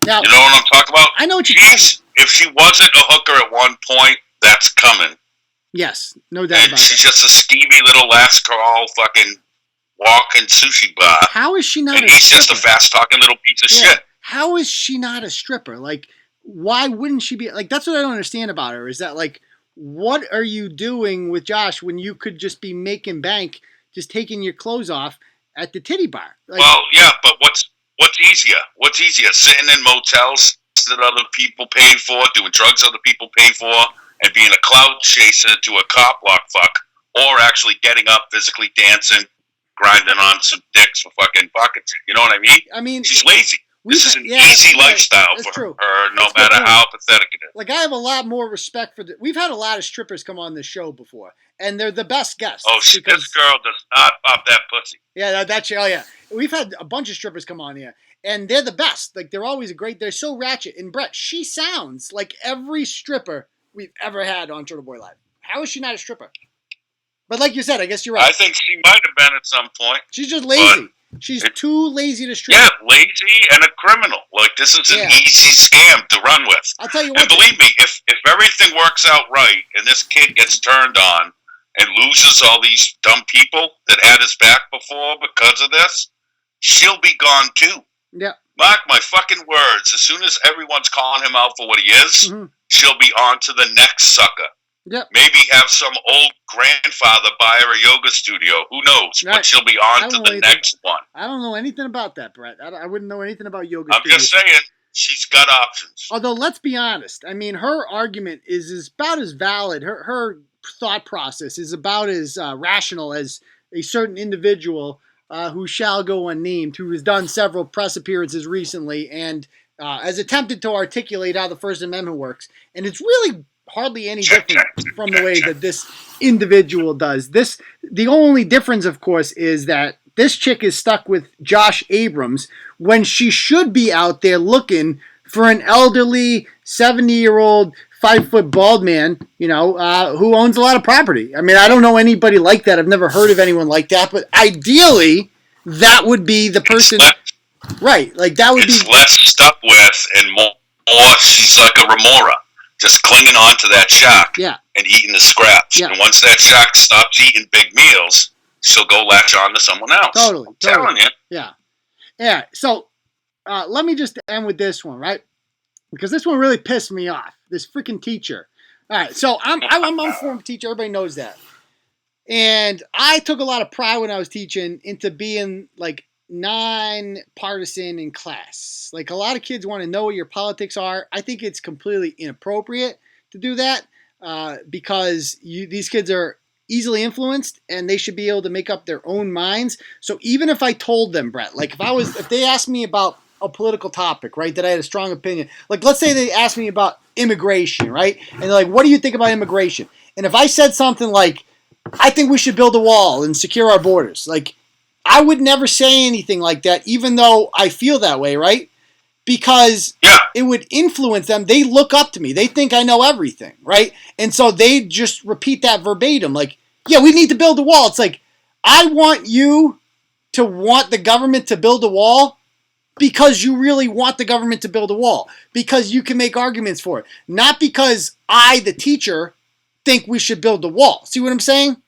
Now, you know what I'm talking about? I know what you're talking about. If she wasn't a hooker at one point, that's coming. Yes, no doubt about it. She's just a skeevy little last call fucking walking sushi bar. How is she not a stripper? And he's just a fast-talking little piece of shit. How is she not a stripper? Like, why wouldn't she be? Like, that's what I don't understand about her. Is that, like, what are you doing with Josh when you could just be making bank, just taking your clothes off at the titty bar? Like, well, yeah, but what's easier? What's easier? Sitting in motels that other people pay for, doing drugs other people pay for, and being a clout chaser to a cop block fuck, or actually getting up, physically dancing, grinding on some dicks for fucking buckets. You know what I mean? I mean, she's lazy. This is an easy lifestyle for her, no matter how pathetic it is. Like, I have a lot more respect for we've had a lot of strippers come on this show before, and they're the best guests. Oh, this girl does not pop that pussy. Yeah, we've had a bunch of strippers come on here, and they're the best. Like, they're always they're so ratchet. And Brett, she sounds like every stripper we've ever had on Turtleboy Live. How is she not a stripper? But like you said, I guess you're right. I think she might have been at some point. She's just lazy. She's too lazy to strip. Yeah, lazy and a criminal. Like, this is an easy scam to run with. I'll tell you what. And believe me, if everything works out right and this kid gets turned on and loses all these dumb people that had his back before because of this, she'll be gone too. Yeah. Mark my fucking words. As soon as everyone's calling him out for what he is, she'll be on to the next sucker. Yep. Maybe have some old grandfather buy her a yoga studio. Who knows? Right. But she'll be on to the next one. I don't know anything about that, Brett. I wouldn't know anything about yoga studios. I'm just saying, she's got options. Although, let's be honest. I mean, her argument is about as valid. Her thought process is about as rational as a certain individual who shall go unnamed, who has done several press appearances recently and has attempted to articulate how the First Amendment works. And it's really hardly any different from the way that this individual does. The only difference, of course, is that this chick is stuck with Josh Abrams when she should be out there looking for an elderly 70-year-old 5-foot bald man, who owns a lot of property. I mean, I don't know anybody like that. I've never heard of anyone like that, but ideally, that would be the person. Right, like that would be less stuck with and more. She's like a remora. Just clinging on to that shark and eating the scraps. Yeah. And once that shark stops eating big meals, she'll go latch on to someone else. Totally. Telling you. Yeah. Yeah. So let me just end with this one, right? Because this one really pissed me off. This freaking teacher. All right. So I'm a former teacher. Everybody knows that. And I took a lot of pride when I was teaching into being like non-partisan in class. Like, a lot of kids want to know what your politics are. I think it's completely inappropriate to do that because these kids are easily influenced and they should be able to make up their own minds. So even if I told them, Brett, like if they asked me about a political topic, right, that I had a strong opinion, like let's say they asked me about immigration, right, and they're like, what do you think about immigration? And if I said something like, I think we should build a wall and secure our borders, like, I would never say anything like that, even though I feel that way, right? Because it would influence them. They look up to me. They think I know everything, right? And so they just repeat that verbatim, like, yeah, we need to build a wall. It's like, I want you to want the government to build a wall because you really want the government to build a wall, because you can make arguments for it, not because I, the teacher, think we should build a wall. See what I'm saying?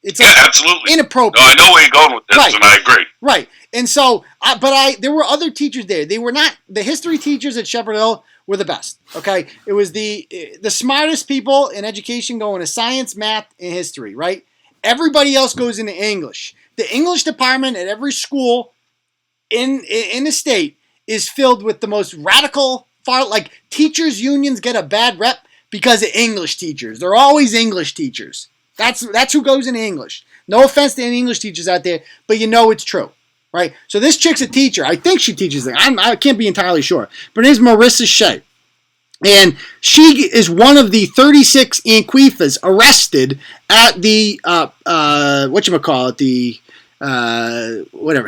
It's absolutely inappropriate. No, I know where you're going with this, and I agree. Right, and so, there were other teachers there. They were not the history teachers at Shepherd Hill were the best. Okay, it was the smartest people in education going to science, math, and history. Right, everybody else goes into English. The English department at every school in the state is filled with the most radical, teachers unions get a bad rep because of English teachers. They're always English teachers. That's who goes into English. No offense to any English teachers out there, but it's true, right? So this chick's a teacher. I think she teaches there. I can't be entirely sure. But her name's Marissa Shea. And she is one of the 36 Anqueefas arrested at the,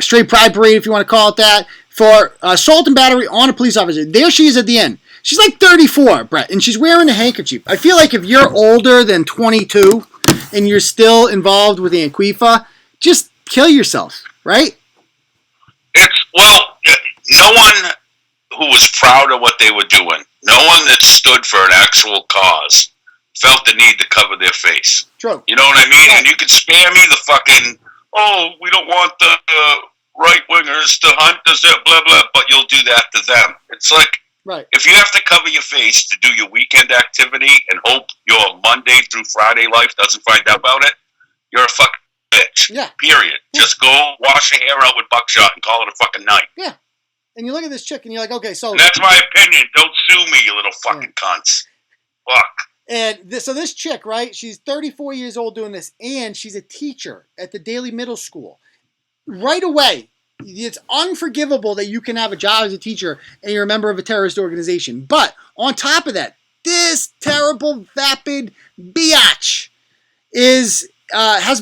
Straight Pride Parade, if you want to call it that, for assault and battery on a police officer. There she is at the end. She's like 34, Brett, and she's wearing a handkerchief. I feel like if you're older than 22 and you're still involved with the Anqueefa, just kill yourself, right? No one who was proud of what they were doing, no one that stood for an actual cause, felt the need to cover their face. True. You know what I mean? Right. And you could spare me the fucking, we don't want the right-wingers to hunt us, blah, blah, but you'll do that to them. It's like, right. If you have to cover your face to do your weekend activity and hope your Monday through Friday life doesn't find out about it, you're a fucking bitch. Yeah. Period. Yeah. Just go wash your hair out with buckshot and call it a fucking night. Yeah. And you look at this chick and you're like, okay, so... And that's my opinion. Don't sue me, you little fucking cunts. Fuck. And so this chick, right, she's 34 years old doing this, and she's a teacher at the Daily Middle School. Right away, it's unforgivable that you can have a job as a teacher and you're a member of a terrorist organization. But on top of that, this terrible, vapid biatch has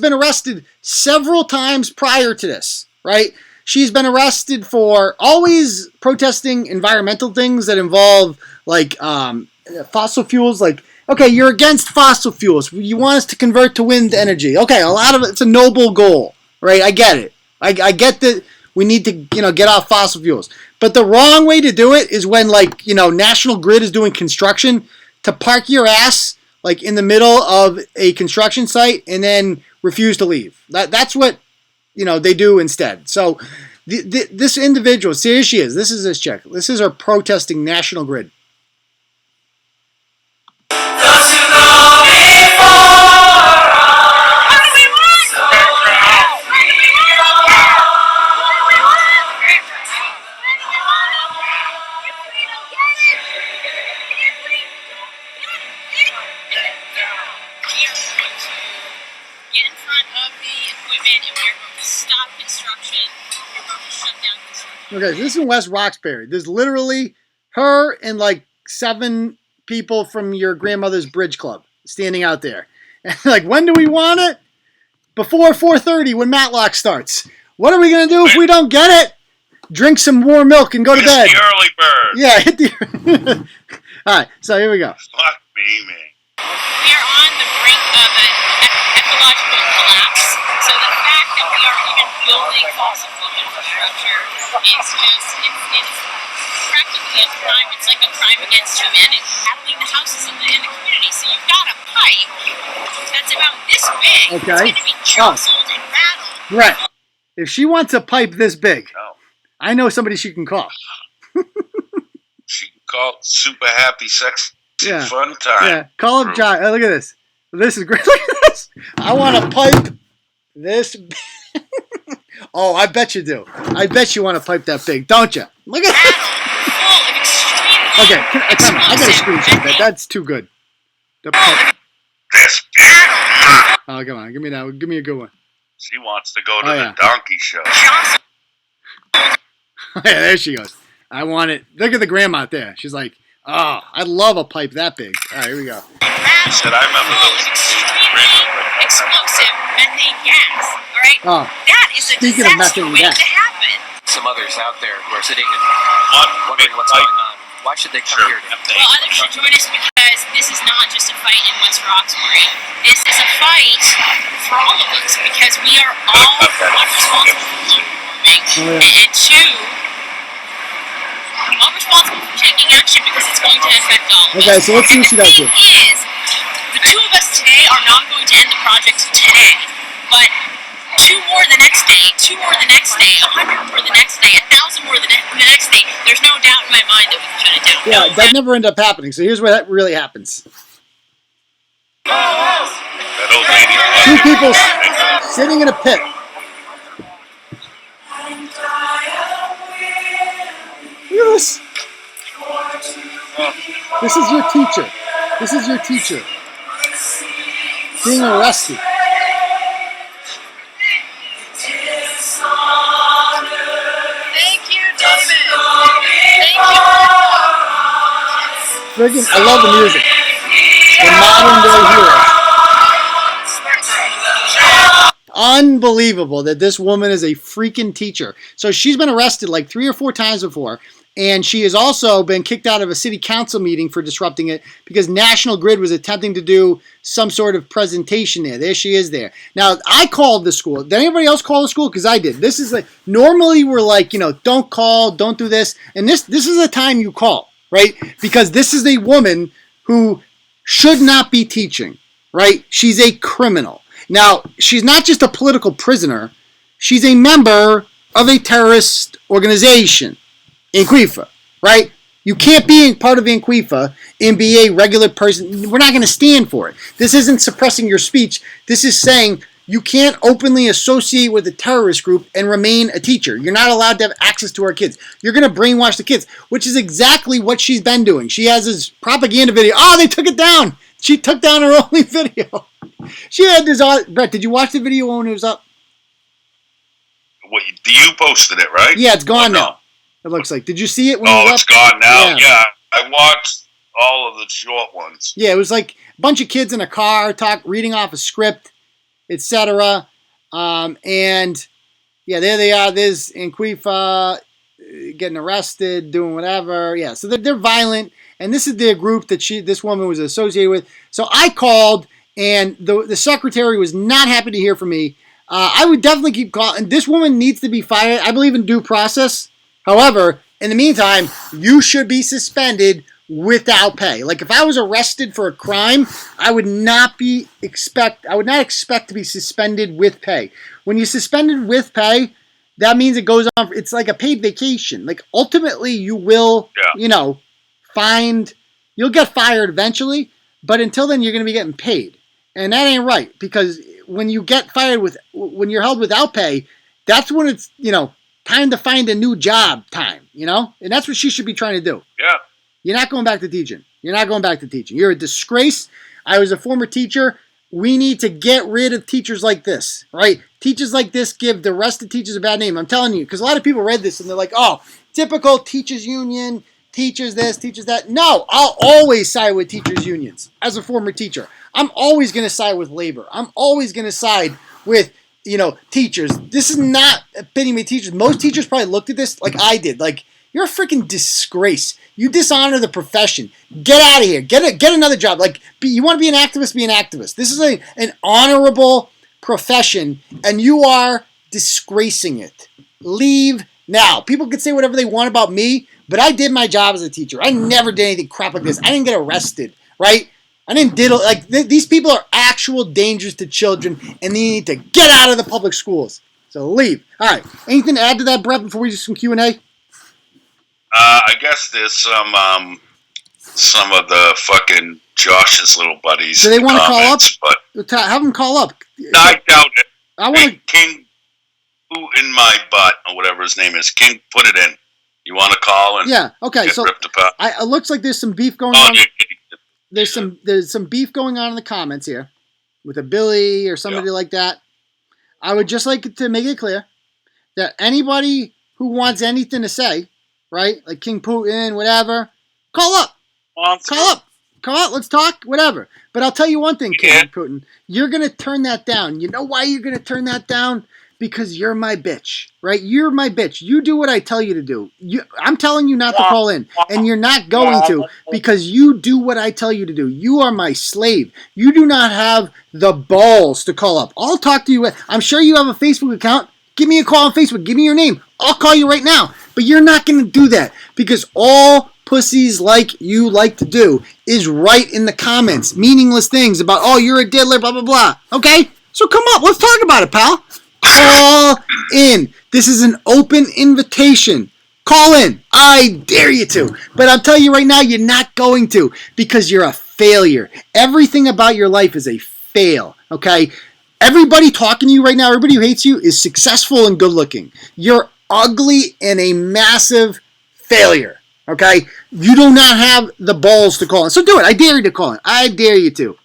been arrested several times prior to this, right? She's been arrested for always protesting environmental things that involve, like, fossil fuels. Like, okay, you're against fossil fuels. You want us to convert to wind energy. Okay, a lot of it's a noble goal, right? I get it. I get that we need to, get off fossil fuels. But the wrong way to do it is when, like, National Grid is doing construction, to park your ass, like, in the middle of a construction site and then refuse to leave. That's what, they do instead. So this individual, see, here she is. This is this chick. This is her protesting National Grid. Okay, so this is in West Roxbury. There's literally her and like 7 people from your grandmother's bridge club standing out there. And like, when do we want it? Before 4:30 when Matlock starts. What are we going to do if we don't get it? Drink some warm milk and go to bed. Hit the early bird. Yeah, hit the... All right, so here we go. Fuck me, man. We are on the brink of an ecological collapse. So the fact that we are even building fossil fuel infrastructure is just, it's practically a crime. It's like a crime against humanity. Rattling the houses in the community. So you've got a pipe that's about this big. Okay. It's going to be jostled and rattled. Right. If she wants a pipe this big, I know somebody she can call. She can call Super Happy Sex Fun Time. Yeah, call up John. Look at this. This is great. Look at this. I want a pipe this big. Oh, I bet you do. I bet you want a pipe that big, don't you? Look at that. Okay, come on. I got to screenshot that. That's too good. The pipe. Oh, come on. Give me that. Give me a good one. She wants to go to the donkey show. Yeah, there she goes. I want it. Look at the grandma out there. She's like, oh, I'd love a pipe that big. All right, here we go. She said, I remember those explosive methane gas. All right? Oh, that is a disaster waiting to happen. Some others out there who are sitting and wondering what's going on. Why should they come here? Well, others should join us because this is not just a fight in West Roxbury. This is a fight for all of us because we are all responsible for global warming. And 2, all responsible for taking action because it's going to affect all of us. Okay, so let's see what she does here. The thing is, the 2 of us today are not going to end the project today, but 2 more the next day, 2 more the next day, 100 more the next day, 1,000 more the next day. There's no doubt in my mind that we can shut it down. Yeah, that never ended up happening. So here's where that really happens. 2 people sitting in a pit. Look at this. This is your teacher. This is your teacher being arrested. Thank you, David. Thank you. Friggin', I love the music. The modern day heroes. Unbelievable that this woman is a freaking teacher. So she's been arrested like 3 or 4 times before. And she has also been kicked out of a city council meeting for disrupting it because National Grid was attempting to do some sort of presentation there. There she is there. Now, I called the school. Did anybody else call the school? Because I did. This is like, normally we're like, don't call, don't do this. And this is the time you call, right? Because this is a woman who should not be teaching, right? She's a criminal. Now, she's not just a political prisoner. She's a member of a terrorist organization. Anqueefa, right? You can't be part of Anqueefa and be a regular person. We're not going to stand for it. This isn't suppressing your speech. This is saying you can't openly associate with a terrorist group and remain a teacher. You're not allowed to have access to our kids. You're going to brainwash the kids, which is exactly what she's been doing. She has this propaganda video. Oh, they took it down. She took down her only video. She had this. Brett, did you watch the video when it was up? what you posted it, right? Yeah, it's gone no? now. It looks like. Did you see it when Oh, you it's left? gone now. Yeah, I watched all of the short ones. Yeah, it was like a bunch of kids in a car reading off a script, etc. And yeah, there they are. There's Anqueefa getting arrested, doing whatever. Yeah, so they're violent, and this is their group that this woman was associated with. So I called, and the secretary was not happy to hear from me. I would definitely keep calling. This woman needs to be fired. I believe in due process. However, in the meantime, you should be suspended without pay. Like if I was arrested for a crime, I would not expect to be suspended with pay. When you're suspended with pay, that means it goes on. It's like a paid vacation. Like ultimately, you will, you'll get fired eventually. But until then, you're going to be getting paid, and that ain't right. Because when you get fired when you're held without pay, that's when it's time to find a new job. And that's what she should be trying to do. Yeah. You're not going back to teaching. You're a disgrace. I was a former teacher. We need to get rid of teachers like this, right? Teachers like this give the rest of the teachers a bad name. I'm telling you, because a lot of people read this and they're like, oh, typical teachers union, teachers this, teachers that. No, I'll always side with teachers unions as a former teacher. I'm always going to side with labor. I'm always going to side with, teachers. This is not epitome of teachers. Most teachers probably looked at this like I did. Like, you're a freaking disgrace. You dishonor the profession. Get out of here. Get another job. Like, you want to be an activist, be an activist. This is an honorable profession, and you are disgracing it. Leave now. People can say whatever they want about me, but I did my job as a teacher. I never did anything crap like this. I didn't get arrested, right? I didn't diddle. Like, these people are actual dangers to children, and they need to get out of the public schools. So leave. All right. Anything to add to that, Brett, before we do some Q&A? I guess there's some of the fucking Josh's little buddies. Do they want to call up? But have them call up. I doubt it. I want to. King, who in my butt or whatever his name is. King, put it in. You want to call and okay. get So ripped apart? it looks like there's some beef going on. There's some beef going on in the comments here with a Billy or somebody like that. I would just like to make it clear that anybody who wants anything to say, right, like King Putin, whatever, call up. Call up. Let's talk, whatever. But I'll tell you one thing, King Putin. You're going to turn that down. You know why you're going to turn that down? Because you're my bitch, right? You're my bitch. You do what I tell you to do. I'm telling you not to call in, and you're not going to because you do what I tell you to do. You are my slave. You do not have the balls to call up. I'll talk to you. I'm sure you have a Facebook account. Give me a call on Facebook. Give me your name. I'll call you right now. But you're not going to do that because all pussies like you like to do is write in the comments meaningless things about, oh, you're a diddler, blah, blah, blah. Okay? So come up. Let's talk about it, pal. Call in. This is an open invitation. Call in. I dare you to. But I'll tell you right now, you're not going to because you're a failure. Everything about your life is a fail. Okay? Everybody talking to you right now, everybody who hates you is successful and good looking. You're ugly and a massive failure. Okay? You do not have the balls to call in. So do it. I dare you to call in. I dare you to.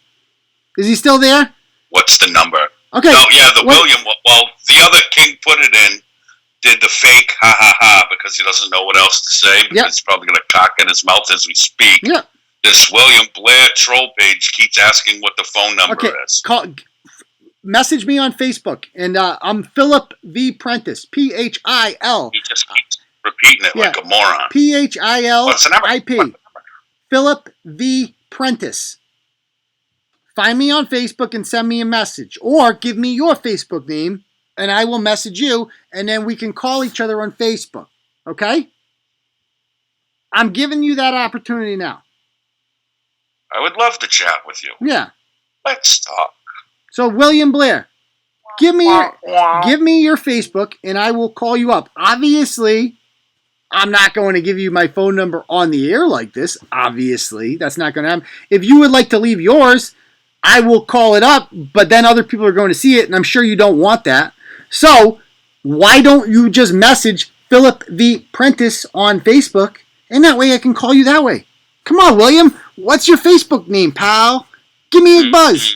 Is he still there? What's the number? Okay. No, yeah, William. Well, the other King put it in, did the fake ha ha ha because he doesn't know what else to say because he's probably going to cock in his mouth as we speak. Yeah. This William Blair troll page keeps asking what the phone number is. Message me on Facebook, and I'm Philip V. Prentice, Phil. He just keeps repeating it like a moron. Philip Philip V. Prentice. Find me on Facebook and send me a message, or give me your Facebook name, and I will message you, and then we can call each other on Facebook. Okay? I'm giving you that opportunity now. I would love to chat with you. Yeah. Let's talk. So, William Blair, give me your Facebook, and I will call you up. Obviously, I'm not going to give you my phone number on the air like this. Obviously, that's not going to happen. If you would like to leave yours, I will call it up, but then other people are going to see it, and I'm sure you don't want that. So, why don't you just message Philip V. Prentice on Facebook, and that way I can call you that way. Come on, William. What's your Facebook name, pal? Give me a buzz.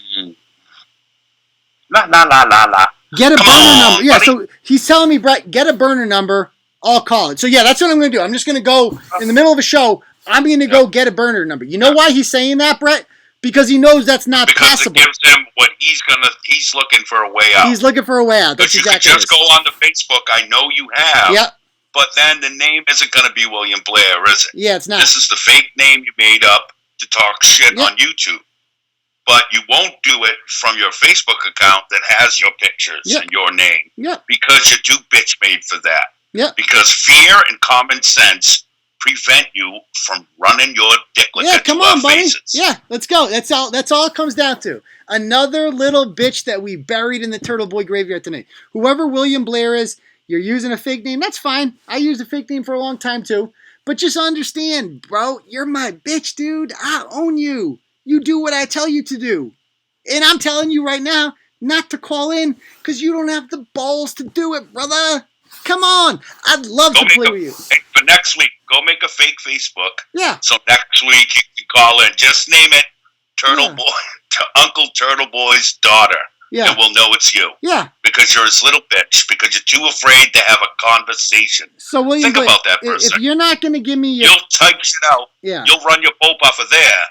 La la la la la. Get a Come burner on, number. Yeah, buddy. so he's telling me, Brett, get a burner number. I'll call it. So yeah, that's what I'm going to do. I'm just going to go in the middle of a show. I'm going to go get a burner number. You know why he's saying that, Brett? Because he knows that's not possible. Because it gives him what he's looking for a way out. He's looking for a way out. That's you exactly can just go on the Facebook. I know you have. Yep. But then the name isn't going to be William Blair, is it? Yeah, it's not. This is the fake name you made up to talk shit on YouTube. But you won't do it from your Facebook account that has your pictures and your name. Yep. Because you're too bitch made for that. Yep. Because fear and common sense prevent you from running your dicklet into come our on, buddy. faces. Yeah, let's go. That's all it comes down to. Another little bitch that we buried in the Turtle Boy graveyard tonight. Whoever William Blair is, you're using a fake name. That's fine. I used a fake name for a long time too. But just understand, bro, you're my bitch, dude. I own you. You do what I tell you to do. And I'm telling you right now not to call in because you don't have the balls to do it, brother. Come on. I'd love to play with you. For next week, go make a fake Facebook. Yeah. So next week you can call in. Just name it Uncle Turtle Boy's daughter. Yeah. And we'll know it's you. Yeah. Because you're his little bitch. Because you're too afraid to have a conversation. So William, think about that for a if second. you're not going to give me your... You'll type shit out. Yeah. You'll run your pope off of there.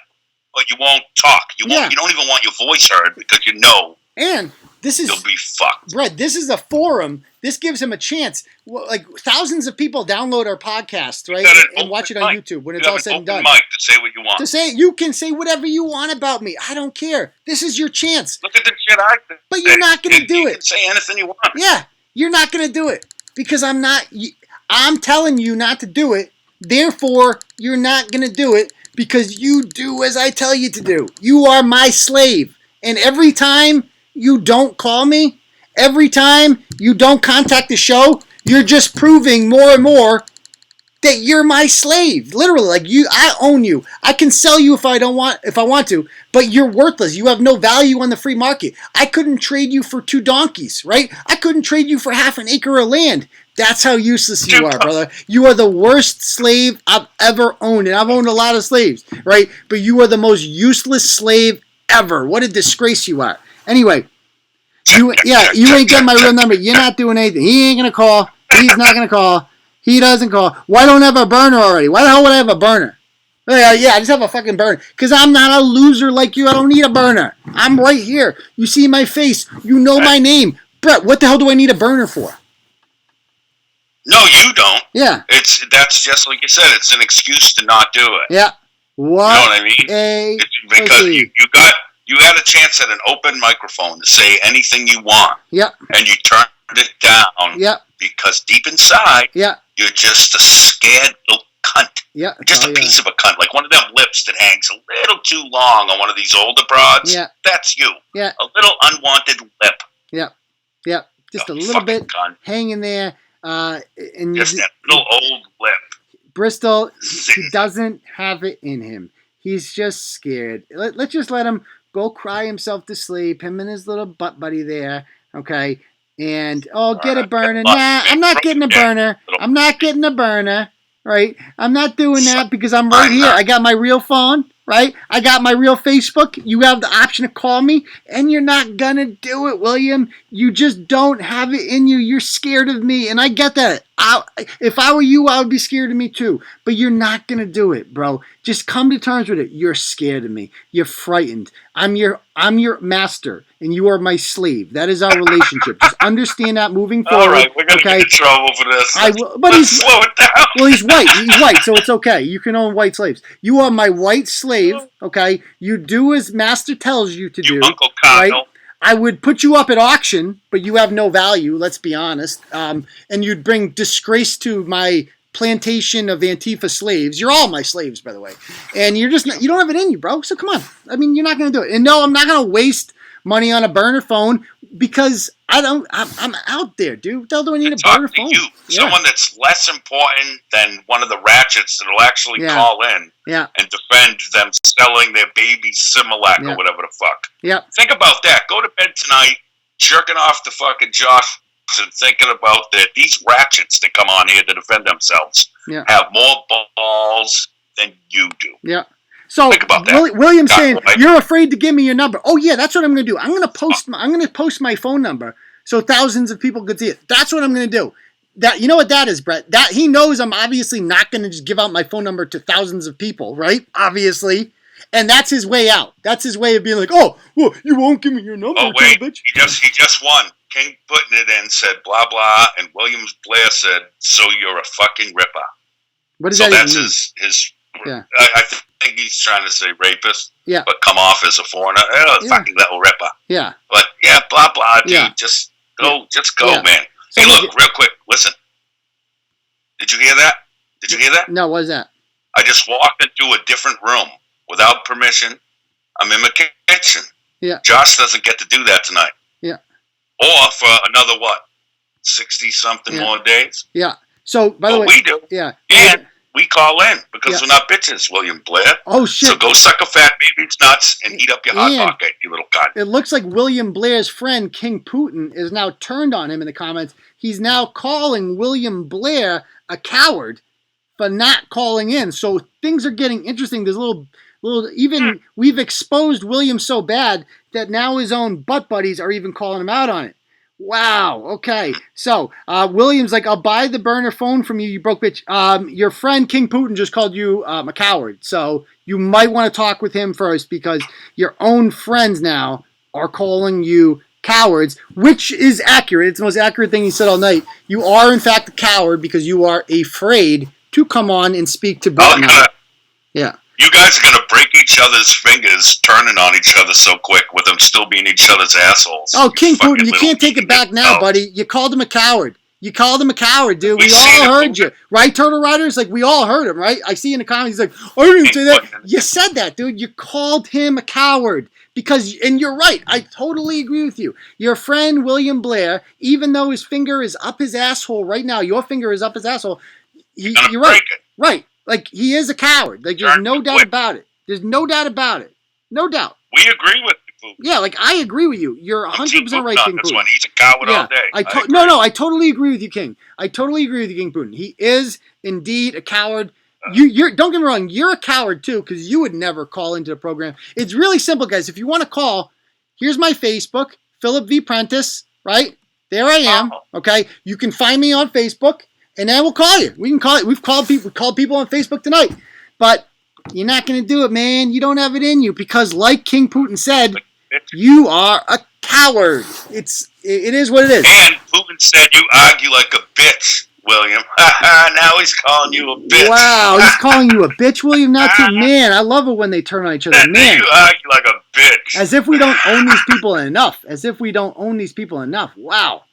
But you won't talk. You don't even want your voice heard because you know. And this is... You'll be fucked. Brett, this is a forum. This gives him a chance. Like, thousands of people download our podcast, right? And watch it on YouTube when it's all said and done. Mic to say what you want. You can say whatever you want about me. I don't care. This is your chance. Look at the shit I said. But you're not going to do it. You can say anything you want. Yeah, you're not going to do it. Because I'm telling you not to do it. Therefore, you're not going to do it because you do as I tell you to do. You are my slave. And every time you don't call me, every time you don't contact the show, you're just proving more and more that you're my slave. Literally, like I own you. I can sell you if I want to, but you're worthless. You have no value on the free market. I couldn't trade you for 2 donkeys, right? I couldn't trade you for half an acre of land. That's how useless you are, brother. You are the worst slave I've ever owned, and I've owned a lot of slaves, right? But you are the most useless slave ever. What a disgrace you are. Anyway, you ain't getting my real number. You're not doing anything. He ain't gonna call. He's not gonna call. He doesn't call. Why don't I have a burner already? Why the hell would I have a burner? Yeah, I just have a fucking burner. Because I'm not a loser like you. I don't need a burner. I'm right here. You see my face. You know my name. Brett, what the hell do I need a burner for? No, you don't. Yeah. That's just like you said. It's an excuse to not do it. Yeah. What? You know what I mean? Because you had a chance at an open microphone to say anything you want. Yep. And you turned it down. Yep. Because deep inside, you're just a scared little cunt. Yeah. Just a piece of a cunt. Like one of them lips that hangs a little too long on one of these older broads. Yeah. That's you. Yeah. A little unwanted lip. Yep. Yep. Just a little bit hanging there. And just that little old lip. Bristol, he doesn't have it in him. He's just scared. Let's just let him go cry himself to sleep. Him and his little butt buddy there. Okay. And, get a burner. Nah, I'm not getting a burner. I'm not getting a burner. Right? I'm not doing that because I'm right here. I got my real phone. Right? I got my real Facebook. You have the option to call me, and you're not gonna do it, William. You just don't have it in you. You're scared of me, and I get that. If I were you, I would be scared of me too. But you're not gonna do it, bro. Just come to terms with it. You're scared of me. You're frightened. I'm your master, and you are my slave. That is our relationship. Just understand that moving forward. All right, we're gonna get in trouble for this. Let's slow it down. Well, he's white. He's white, so it's okay. You can own white slaves. You are my white slave, okay? You do as master tells you to do. Uncle Connell. Right? I would put you up at auction, but you have no value, let's be honest. And you'd bring disgrace to my plantation of Antifa slaves. You're all my slaves, by the way. And you don't have it in you, bro. So come on. I mean, you're not going to do it. And no, I'm not going to waste money on a burner phone because I'm out there, dude. What the hell do I need a burner phone? You, someone that's less important than one of the ratchets that'll actually call in and defend them selling their baby Similac or whatever the fuck. Yeah. Think about that. Go to bed tonight, jerking off to fucking Josh and thinking about that these ratchets that come on here to defend themselves have more balls than you do. Yeah. So William's saying you're afraid to give me your number. Oh yeah, that's what I'm going to do. I'm going to post my phone number so thousands of people could see it. That's what I'm going to do. That, you know what that is, Brett? That he knows I'm obviously not going to just give out my phone number to thousands of people, right? Obviously. And that's his way out. That's his way of being like, oh, well, you won't give me your number. Oh, wait, bitch. he just won. King putting it in said blah, blah, and Williams Blair said, so you're a fucking ripper. What does so that that's mean? his Yeah. I think he's trying to say rapist, yeah. but come off as a foreigner. Fucking little ripper. Yeah. But, yeah, blah, blah, dude. Yeah. Just go, Yeah. man. So hey, look, real quick, listen. Did you hear that? Did you hear that? No, what is that? I just walked into a different room without permission. I'm in my kitchen. Yeah. Josh doesn't get to do that tonight. Yeah. Or for another, 60-something more days? Yeah. So, by the way. we do. Yeah. And we call in because we're not bitches, William Blair. Oh, shit. So go suck a fat baby's nuts and eat up your hot pocket, you little cunt. It looks like William Blair's friend, King Putin, is now turned on him in the comments. He's now calling William Blair a coward for not calling in. So things are getting interesting. There's even we've exposed William so bad that now his own butt buddies are even calling him out on it. Wow. Okay. So William's like, I'll buy the burner phone from you, you broke bitch. Your friend King Putin just called you a coward. So you might want to talk with him first because your own friends now are calling you cowards, which is accurate. It's the most accurate thing he said all night. You are in fact a coward because you are afraid to come on and speak to Britain. Yeah. You guys are gonna break each other's fingers turning on each other so quick with them still being each other's assholes. Oh, King Putin, you can't take it back now, buddy. You called him a coward. You called him a coward, dude. We all heard you. Right, Turtle Riders? Like, we all heard him, right? I see in the comments, he's like, I didn't say that. You said that, dude. You called him a coward. Because, and you're right, I totally agree with you. Your friend, William Blair, even though his finger is up his asshole right now, your finger is up his asshole, you're right. Right. Like, he is a coward. Like, there's no doubt about it. There's no doubt about it. No doubt. We agree with you. Yeah, like, I agree with you. You're 100% right, King Putin. He's a coward all day. I totally agree with you, King. I totally agree with you, King Putin. He is indeed a coward. You're don't get me wrong, you're a coward too, because you would never call into the program. It's really simple, guys. If you want to call, here's my Facebook, Philip V. Prentice, right? There I am. Okay. You can find me on Facebook, and then we'll call you. We can call it. We called people on Facebook tonight. But you're not gonna do it, man. You don't have it in you, because like King Putin said, you are a coward. It is what it is. And Putin said you argue like a bitch, William. Now he's calling you a bitch. Wow, he's calling you a bitch, William, now too. Man, I love it when they turn on each other. Man, you argue like a bitch. As if we don't own these people enough. As if we don't own these people enough. Wow.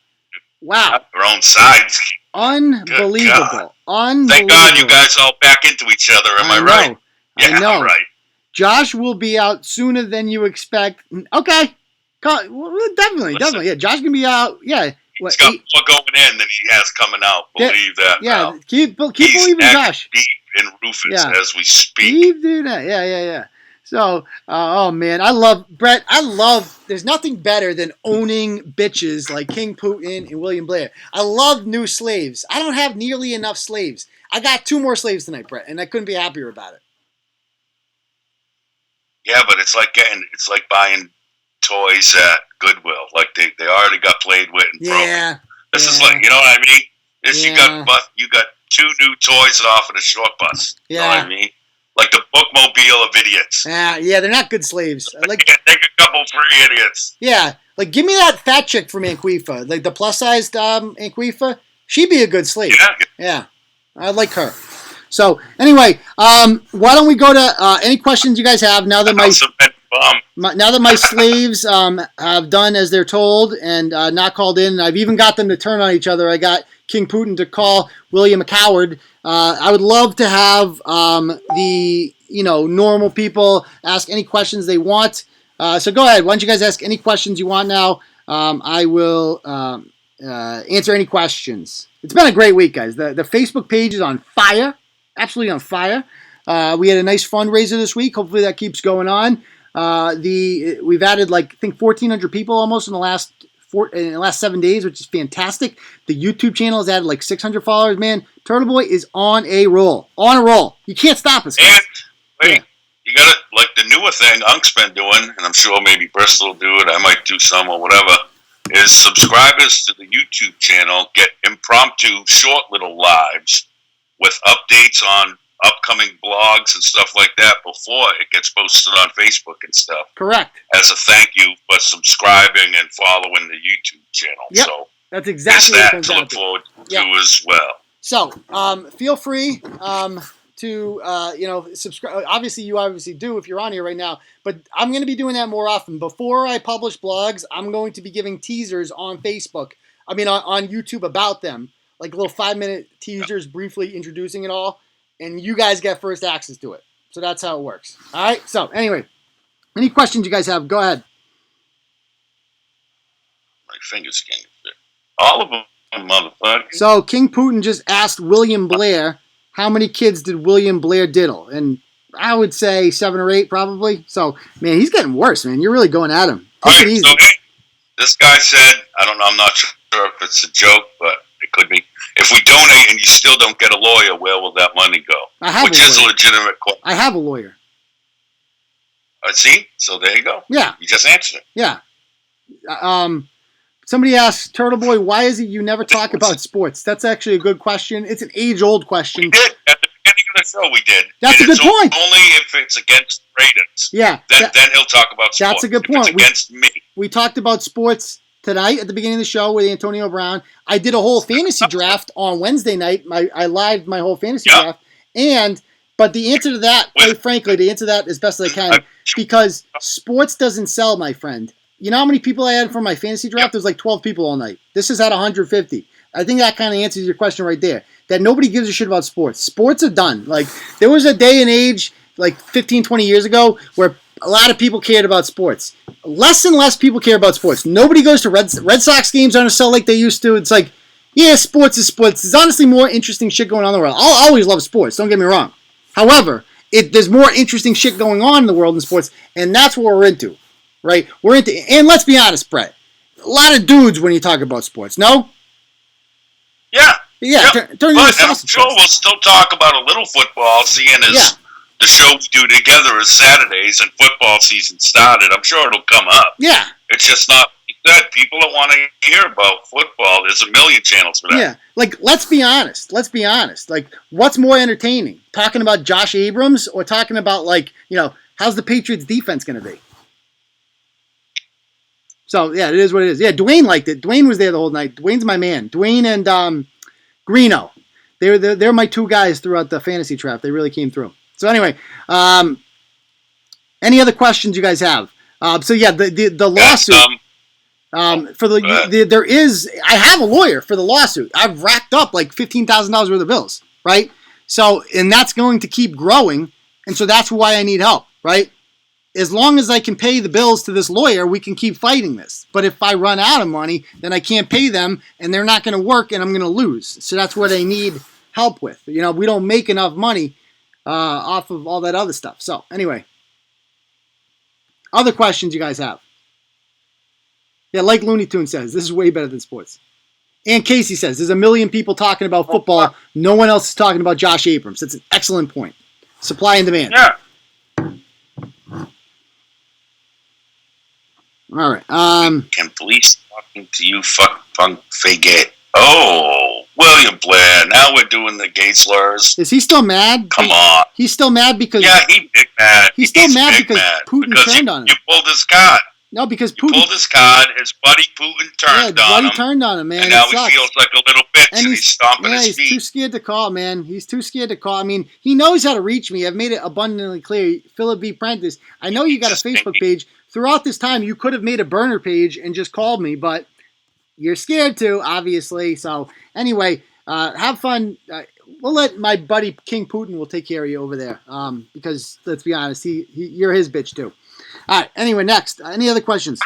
Wow. Their own sides. Unbelievable. Unbelievable. Thank God you guys all back into each other. Am I right? Yeah, I know. Right. Josh will be out sooner than you expect. Okay. Definitely. Yeah, Josh can be out. Yeah. He's got more going in than he has coming out. Believe that. Yeah, now. keep believing Josh. Deep in Rufus as we speak. Keep doing that. Yeah. So, oh man, Brett, there's nothing better than owning bitches like King Putin and William Blair. I love new slaves. I don't have nearly enough slaves. I got 2 more slaves tonight, Brett, and I couldn't be happier about it. Yeah, but it's like buying toys at Goodwill. Like they already got played with and broken. This is like, you know what I mean? You got 2 new toys off of the short bus. You know what I mean? Like the bookmobile of idiots. Yeah, they're not good slaves. Like take a couple free idiots. Yeah, like give me that fat chick from Anqueefa, like the plus-sized Anqueefa. She'd be a good slave. Yeah, I like her. So anyway, why don't we go to any questions you guys have now that my slaves have done as they're told and not called in, and I've even got them to turn on each other. I got King Putin to call William a coward. I would love to have the normal people ask any questions they want. So go ahead. Why don't you guys ask any questions you want now? I will answer any questions. It's been a great week, guys. The Facebook page is on fire. Absolutely on fire. We had a nice fundraiser this week. Hopefully that keeps going on. We've added I think 1,400 people almost in the last 7 days, which is fantastic. The YouTube channel has added 600 followers. Man, Turtleboy is on a roll. On a roll. You can't stop us, guys. And you got it, the newer thing Unk's been doing, and I'm sure maybe Bristol will do it. I might do some or whatever. is subscribers to the YouTube channel get impromptu short little lives with updates on upcoming blogs and stuff like that before it gets posted on Facebook and stuff. Correct. As a thank you for subscribing and following the YouTube channel. Yep. So that's exactly what it there's comes that to down look to. forward to as well. So, feel free to subscribe. Obviously, you obviously do if you're on here right now. But I'm going to be doing that more often. Before I publish blogs, I'm going to be giving teasers on Facebook. I mean, on YouTube about them, like little 5-minute teasers, briefly introducing it all, and you guys get first access to it. So that's how it works. All right. So anyway, any questions you guys have? Go ahead. My fingers can't fit. All of them, motherfucker. So King Putin just asked William Blair, how many kids did William Blair diddle? And I would say 7 or 8 probably. So, man, he's getting worse, man. You're really going at him. Take it easy. So this guy said, I don't know, I'm not sure if it's a joke, but it could be. If we donate and you still don't get a lawyer, where will that money go? Which is a legitimate question. I have a lawyer. See? So there you go. Yeah. You just answered it. Yeah. Somebody asked, Turtleboy, why is it you never talk about sports? That's actually a good question. It's an age-old question. We did. At the beginning of the show, we did. That's a good point. Only if it's against ratings. Yeah. Then he'll talk about sports. That's a good point. If it's against me. We talked about sports tonight at the beginning of the show with Antonio Brown. I did a whole fantasy draft on Wednesday night. I lived my whole fantasy draft. But the answer to that, quite frankly, the answer to that as best as I can, because sports doesn't sell, my friend. You know how many people I had for my fantasy draft? There's like 12 people all night. This is at 150. I think that kind of answers your question right there. That nobody gives a shit about sports. Sports are done. Like, there was a day and age, like 15, 20 years ago, where a lot of people cared about sports. Less and less people care about sports. Nobody goes to Red Sox games on a cell like they used to. It's like, yeah, sports is sports. There's honestly more interesting shit going on in the world. I'll always love sports. Don't get me wrong. However, there's more interesting shit going on in the world in sports, and that's what we're into. Right? We're into, and let's be honest, Brett. A lot of dudes when you talk about sports, no? Yeah. Yeah. Yep. But I'm sure we'll still talk about a little football, seeing as the show we do together is Saturdays and football season started. I'm sure it'll come up. Yeah. It's just not that people that want to hear about football. There's a million channels for that. Yeah. Like, let's be honest. Like, what's more entertaining? Talking about Josh Abrams or talking about, like, how's the Patriots defense going to be? So, yeah, it is what it is. Yeah, Dwayne liked it. Dwayne was there the whole night. Dwayne's my man. Dwayne and Greeno. They're my 2 guys throughout the fantasy draft. They really came through. So, anyway, any other questions you guys have? The lawsuit. I have a lawyer for the lawsuit. I've racked up like $15,000 worth of bills, right? So, and that's going to keep growing. And so that's why I need help, right? As long as I can pay the bills to this lawyer, we can keep fighting this. But if I run out of money, then I can't pay them, and they're not going to work, and I'm going to lose. So that's what I need help with. We don't make enough money off of all that other stuff. So anyway, other questions you guys have? Yeah, like Looney Tunes says, this is way better than sports. And Casey says, there's a million people talking about football. No one else is talking about Josh Abrams. That's an excellent point. Supply and demand. Yeah. All right. Can police talking to you, funk faggot? Oh, William Blair. Now we're doing the gay slurs. Is he still mad? Come on. He's still mad because... Yeah, he's big mad. He's still mad because Putin turned on him. You pulled his card. No, because Putin... pulled his card. His buddy Putin turned on him. Yeah, turned on him, man. And now he feels like a little bitch and he's stomping his feet. He's too scared to call, man. He's too scared to call. I mean, he knows how to reach me. I've made it abundantly clear. Philip B. Prentice, I know you got a Facebook page. Throughout this time, you could have made a burner page and just called me, but you're scared to, obviously. So, anyway, have fun. We'll let my buddy King Putin will take care of you over there because, let's be honest, you're his bitch, too. All right, anyway, next. Any other questions?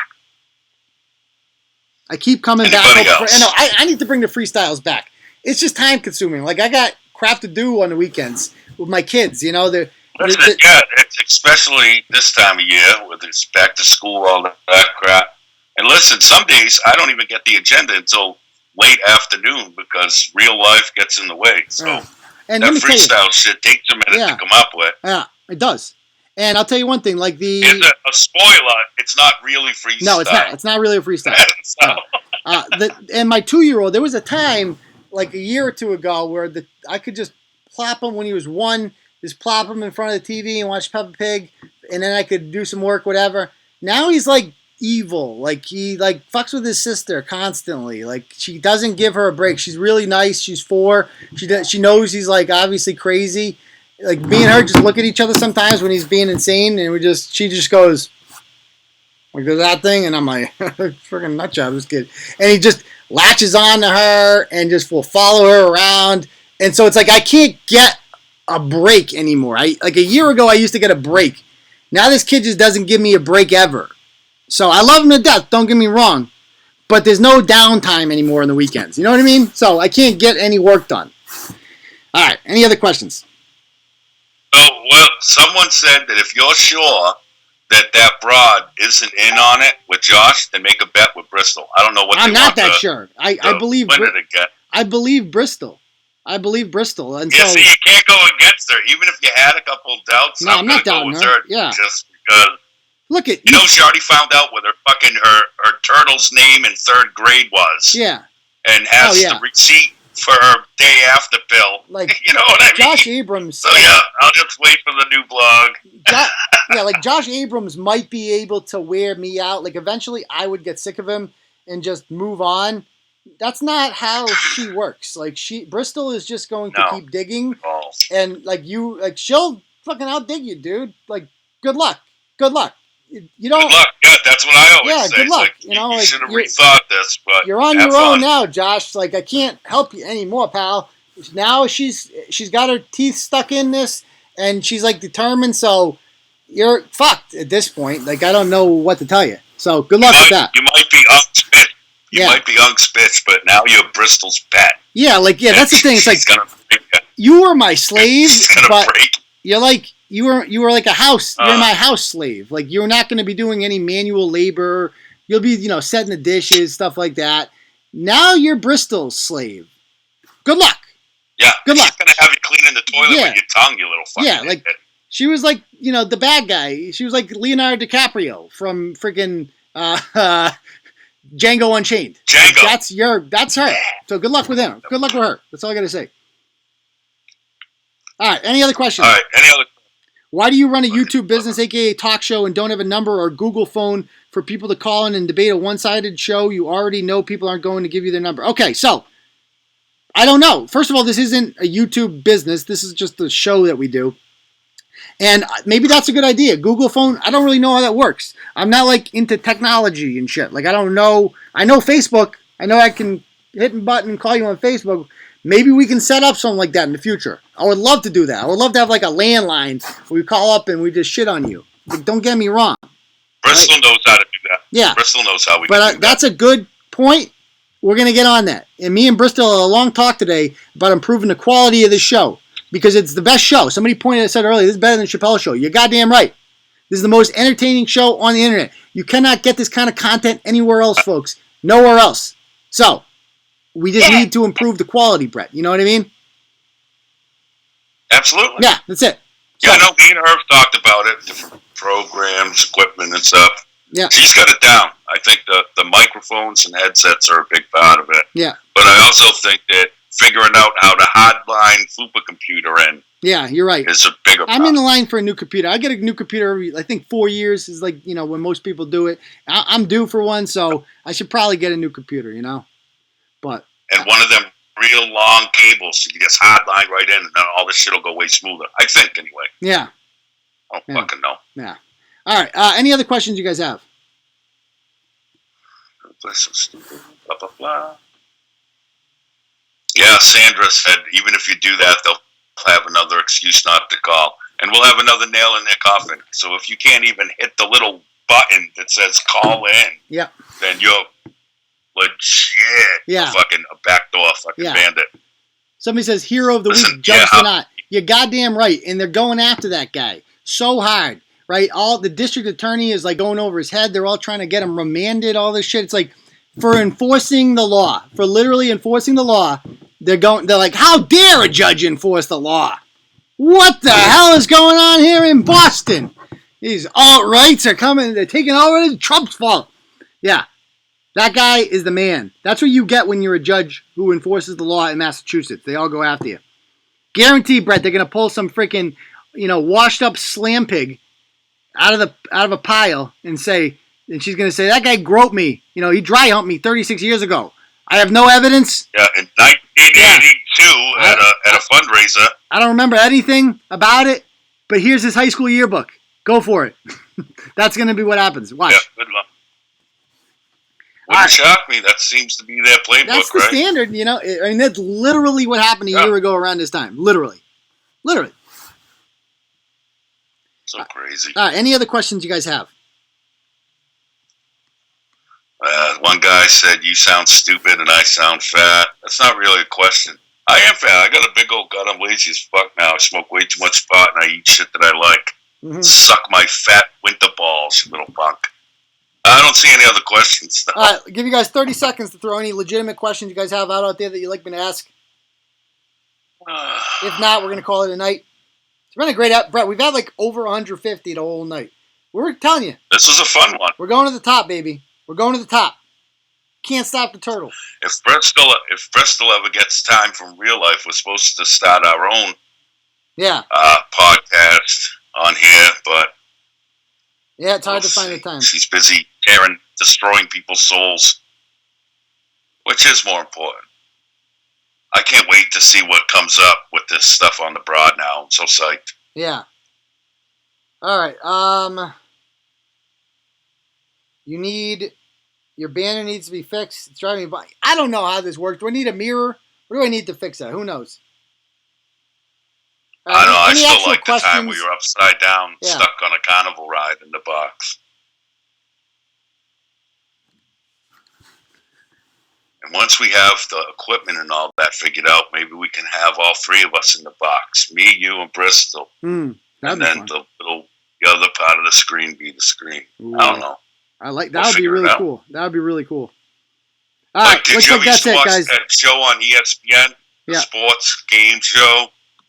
I keep coming back. I need to bring the freestyles back. It's just time consuming. Like, I got crap to do on the weekends with my kids. Listen, it's especially this time of year with it's back to school, all that crap. And listen, some days I don't even get the agenda until late afternoon because real life gets in the way. So and that freestyle shit takes a minute to come up with. Yeah, it does. And I'll tell you one thing, like Here's a spoiler, it's not really freestyle. No, it's not. It's not really a freestyle. So- And my 2-year-old, there was a time like a year or two ago where I could just plop him when he was 1, just plop him in front of the TV and watch Peppa Pig, and then I could do some work, whatever. Now he's like evil. Like he like fucks with his sister constantly. Like she doesn't give her a break. She's really nice. She's 4. She knows he's like obviously crazy. Like me and her just look at each other sometimes when he's being insane, and she just goes like there's that thing, and I'm like freaking nut job this kid, and he just latches on to her and just will follow her around, and so it's like I can't get a break anymore. Like a year ago I used to get a break. Now this kid just doesn't give me a break ever. So I love him to death, don't get me wrong, but there's no downtime anymore on the weekends. You know what I mean? So I can't get any work done. All right, any other questions? Oh, well, someone said that if you're sure that broad isn't in on it with Josh, then make a bet with Bristol. I don't know what I'm not that sure. I believe I believe Bristol. And yeah, so, see, you can't go against her, even if you had a couple of doubts. No, I'm not doubting her. Yeah. Just because. Look at you know, she already found out what her turtle's name in 3rd grade was. Yeah. And has the receipt for her day after pill. Like, you know what I mean? Josh Abrams. So yeah, I'll just wait for the new blog. Like Josh Abrams might be able to wear me out. Like eventually I would get sick of him and just move on. That's not how she works. Like Bristol is just going to keep digging. And like she'll fucking outdig you, dude. Like good luck. You don't. Good luck. Yeah, that's what I always say. Good luck. Like, you should have rethought this, but you're on your own now, Josh. Like I can't help you anymore, pal. Now she's got her teeth stuck in this, and she's like determined. So you're fucked at this point. Like I don't know what to tell you. So good luck with that. You might be unspit. You might be unspitch, but now you're Bristol's pet. Yeah, that's the thing. It's like you were my slave, but you're like. You were like a house. You're my house slave. Like you're not going to be doing any manual labor. You'll be setting the dishes, stuff like that. Now you're Bristol's slave. Good luck. Yeah. Good luck. She's going to have you cleaning the toilet with your tongue, you little fucking like idiot. She was like the bad guy. She was like Leonardo DiCaprio from freaking Django Unchained. Django. That's her. So good luck with him. Good luck with her. That's all I got to say. All right. Any other questions? All right. Any other? Why do you run a YouTube business, aka talk show, and don't have a number or Google phone for people to call in and debate a one-sided show? You already know people aren't going to give you their number. Okay, so I don't know. First of all, this isn't a YouTube business. This is just a show that we do. And maybe that's a good idea. Google phone, I don't really know how that works. I'm not like into technology and shit. Like I don't know. I know Facebook. I know I can hit a button and call you on Facebook. Maybe we can set up something like that in the future. I would love to do that. I would love to have like a landline where we call up and we just shit on you. Like, don't get me wrong. Bristol knows how to do that. Yeah. Bristol knows how we do that. But that's a good point. We're going to get on that. And me and Bristol had a long talk today about improving the quality of the show because it's the best show. Somebody said earlier, this is better than Chappelle's show. You're goddamn right. This is the most entertaining show on the internet. You cannot get this kind of content anywhere else, folks. Nowhere else. So, we just need to improve the quality, Brett. You know what I mean? Absolutely. Yeah, that's it. Yeah, I know me and her have talked about it, different programs, equipment, and stuff. Yeah. She's got it down. I think the microphones and headsets are a big part of it. Yeah. But I also think that figuring out how to hotline Fupa computer in. Yeah, you're right. Is a bigger I'm in the line for a new computer. I get a new computer every, I think 4 years is like, when most people do it. I'm due for one, so I should probably get a new computer, But and one of them real long cables, you just hotline right in, and then all this shit will go way smoother. I think, anyway. Yeah. I don't fucking know. Yeah. All right. Any other questions you guys have? Blah, blah, blah. Yeah, Sandra said, even if you do that, they'll have another excuse not to call. And we'll have another nail in their coffin. So if you can't even hit the little button that says call in, then you're legit fucking a backdoor fucking bandit. Somebody says hero of the week, Judge Sinat. You're goddamn right. And they're going after that guy so hard, right? All the district attorney is like going over his head. They're all trying to get him remanded, all this shit. It's like for enforcing the law, for literally enforcing the law, they're like, how dare a judge enforce the law? What the hell is going on here in Boston? These alt-rights are coming. They're taking over. It's Trump's fault. Yeah. That guy is the man. That's what you get when you're a judge who enforces the law in Massachusetts. They all go after you. Guaranteed, Brett, they're going to pull some freaking, washed up slam pig out of a pile and she's going to say, that guy groped me. He dry humped me 36 years ago. I have no evidence. Yeah, in 1982 at a fundraiser. I don't remember anything about it, but here's his high school yearbook. Go for it. That's going to be what happens. Watch. Yeah, good luck. Wouldn't shock me. That seems to be their playbook, That's the standard, I mean, that's literally what happened a year ago around this time. Literally. So crazy. All right, any other questions you guys have? One guy said, you sound stupid and I sound fat. That's not really a question. I am fat. I got a big old gut. I'm lazy as fuck now. I smoke way too much pot and I eat shit that I like. Mm-hmm. Suck my fat winter balls, you little punk. I don't see any other questions. All right, I'll give you guys 30 seconds to throw any legitimate questions you guys have out there that you'd like me to ask. If not, we're going to call it a night. It's been a great app. Brett, we've had like over 150 the whole night. We're telling you. This was a fun one. We're going to the top, baby. We're going to the top. Can't stop the turtle. If Brett still ever gets time from real life, we're supposed to start our own podcast on here, but yeah, it's hard to find the time. She's busy destroying people's souls, which is more important. I can't wait to see what comes up with this stuff on the broad now. I'm so psyched. Yeah. All right. Your banner needs to be fixed. It's driving me by. I don't know how this works. Do I need a mirror? Or do I need to fix that? Who knows? I know. I still like the time we were upside down, stuck on a carnival ride in the box. And once we have the equipment and all that figured out, maybe we can have all three of us in the box. Me, you, and Bristol. And then the other part of the screen be the screen. Ooh. I don't know. I like that. Would be really cool. That would be really cool. All right, did you used to watch that show on ESPN? The sports game show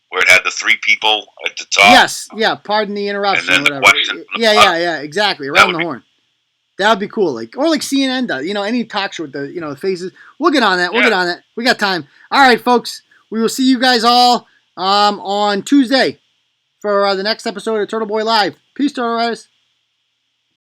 where it had the three people at the top. Yes, yeah. Pardon the interruption. And then whatever. Yeah. Exactly. Around the horn. That would be cool. Like CNN does. Any talk show with the faces. We'll get on that. We got time. All right, folks. We will see you guys all on Tuesday for the next episode of Turtleboy Live. Peace, Turtle Riders.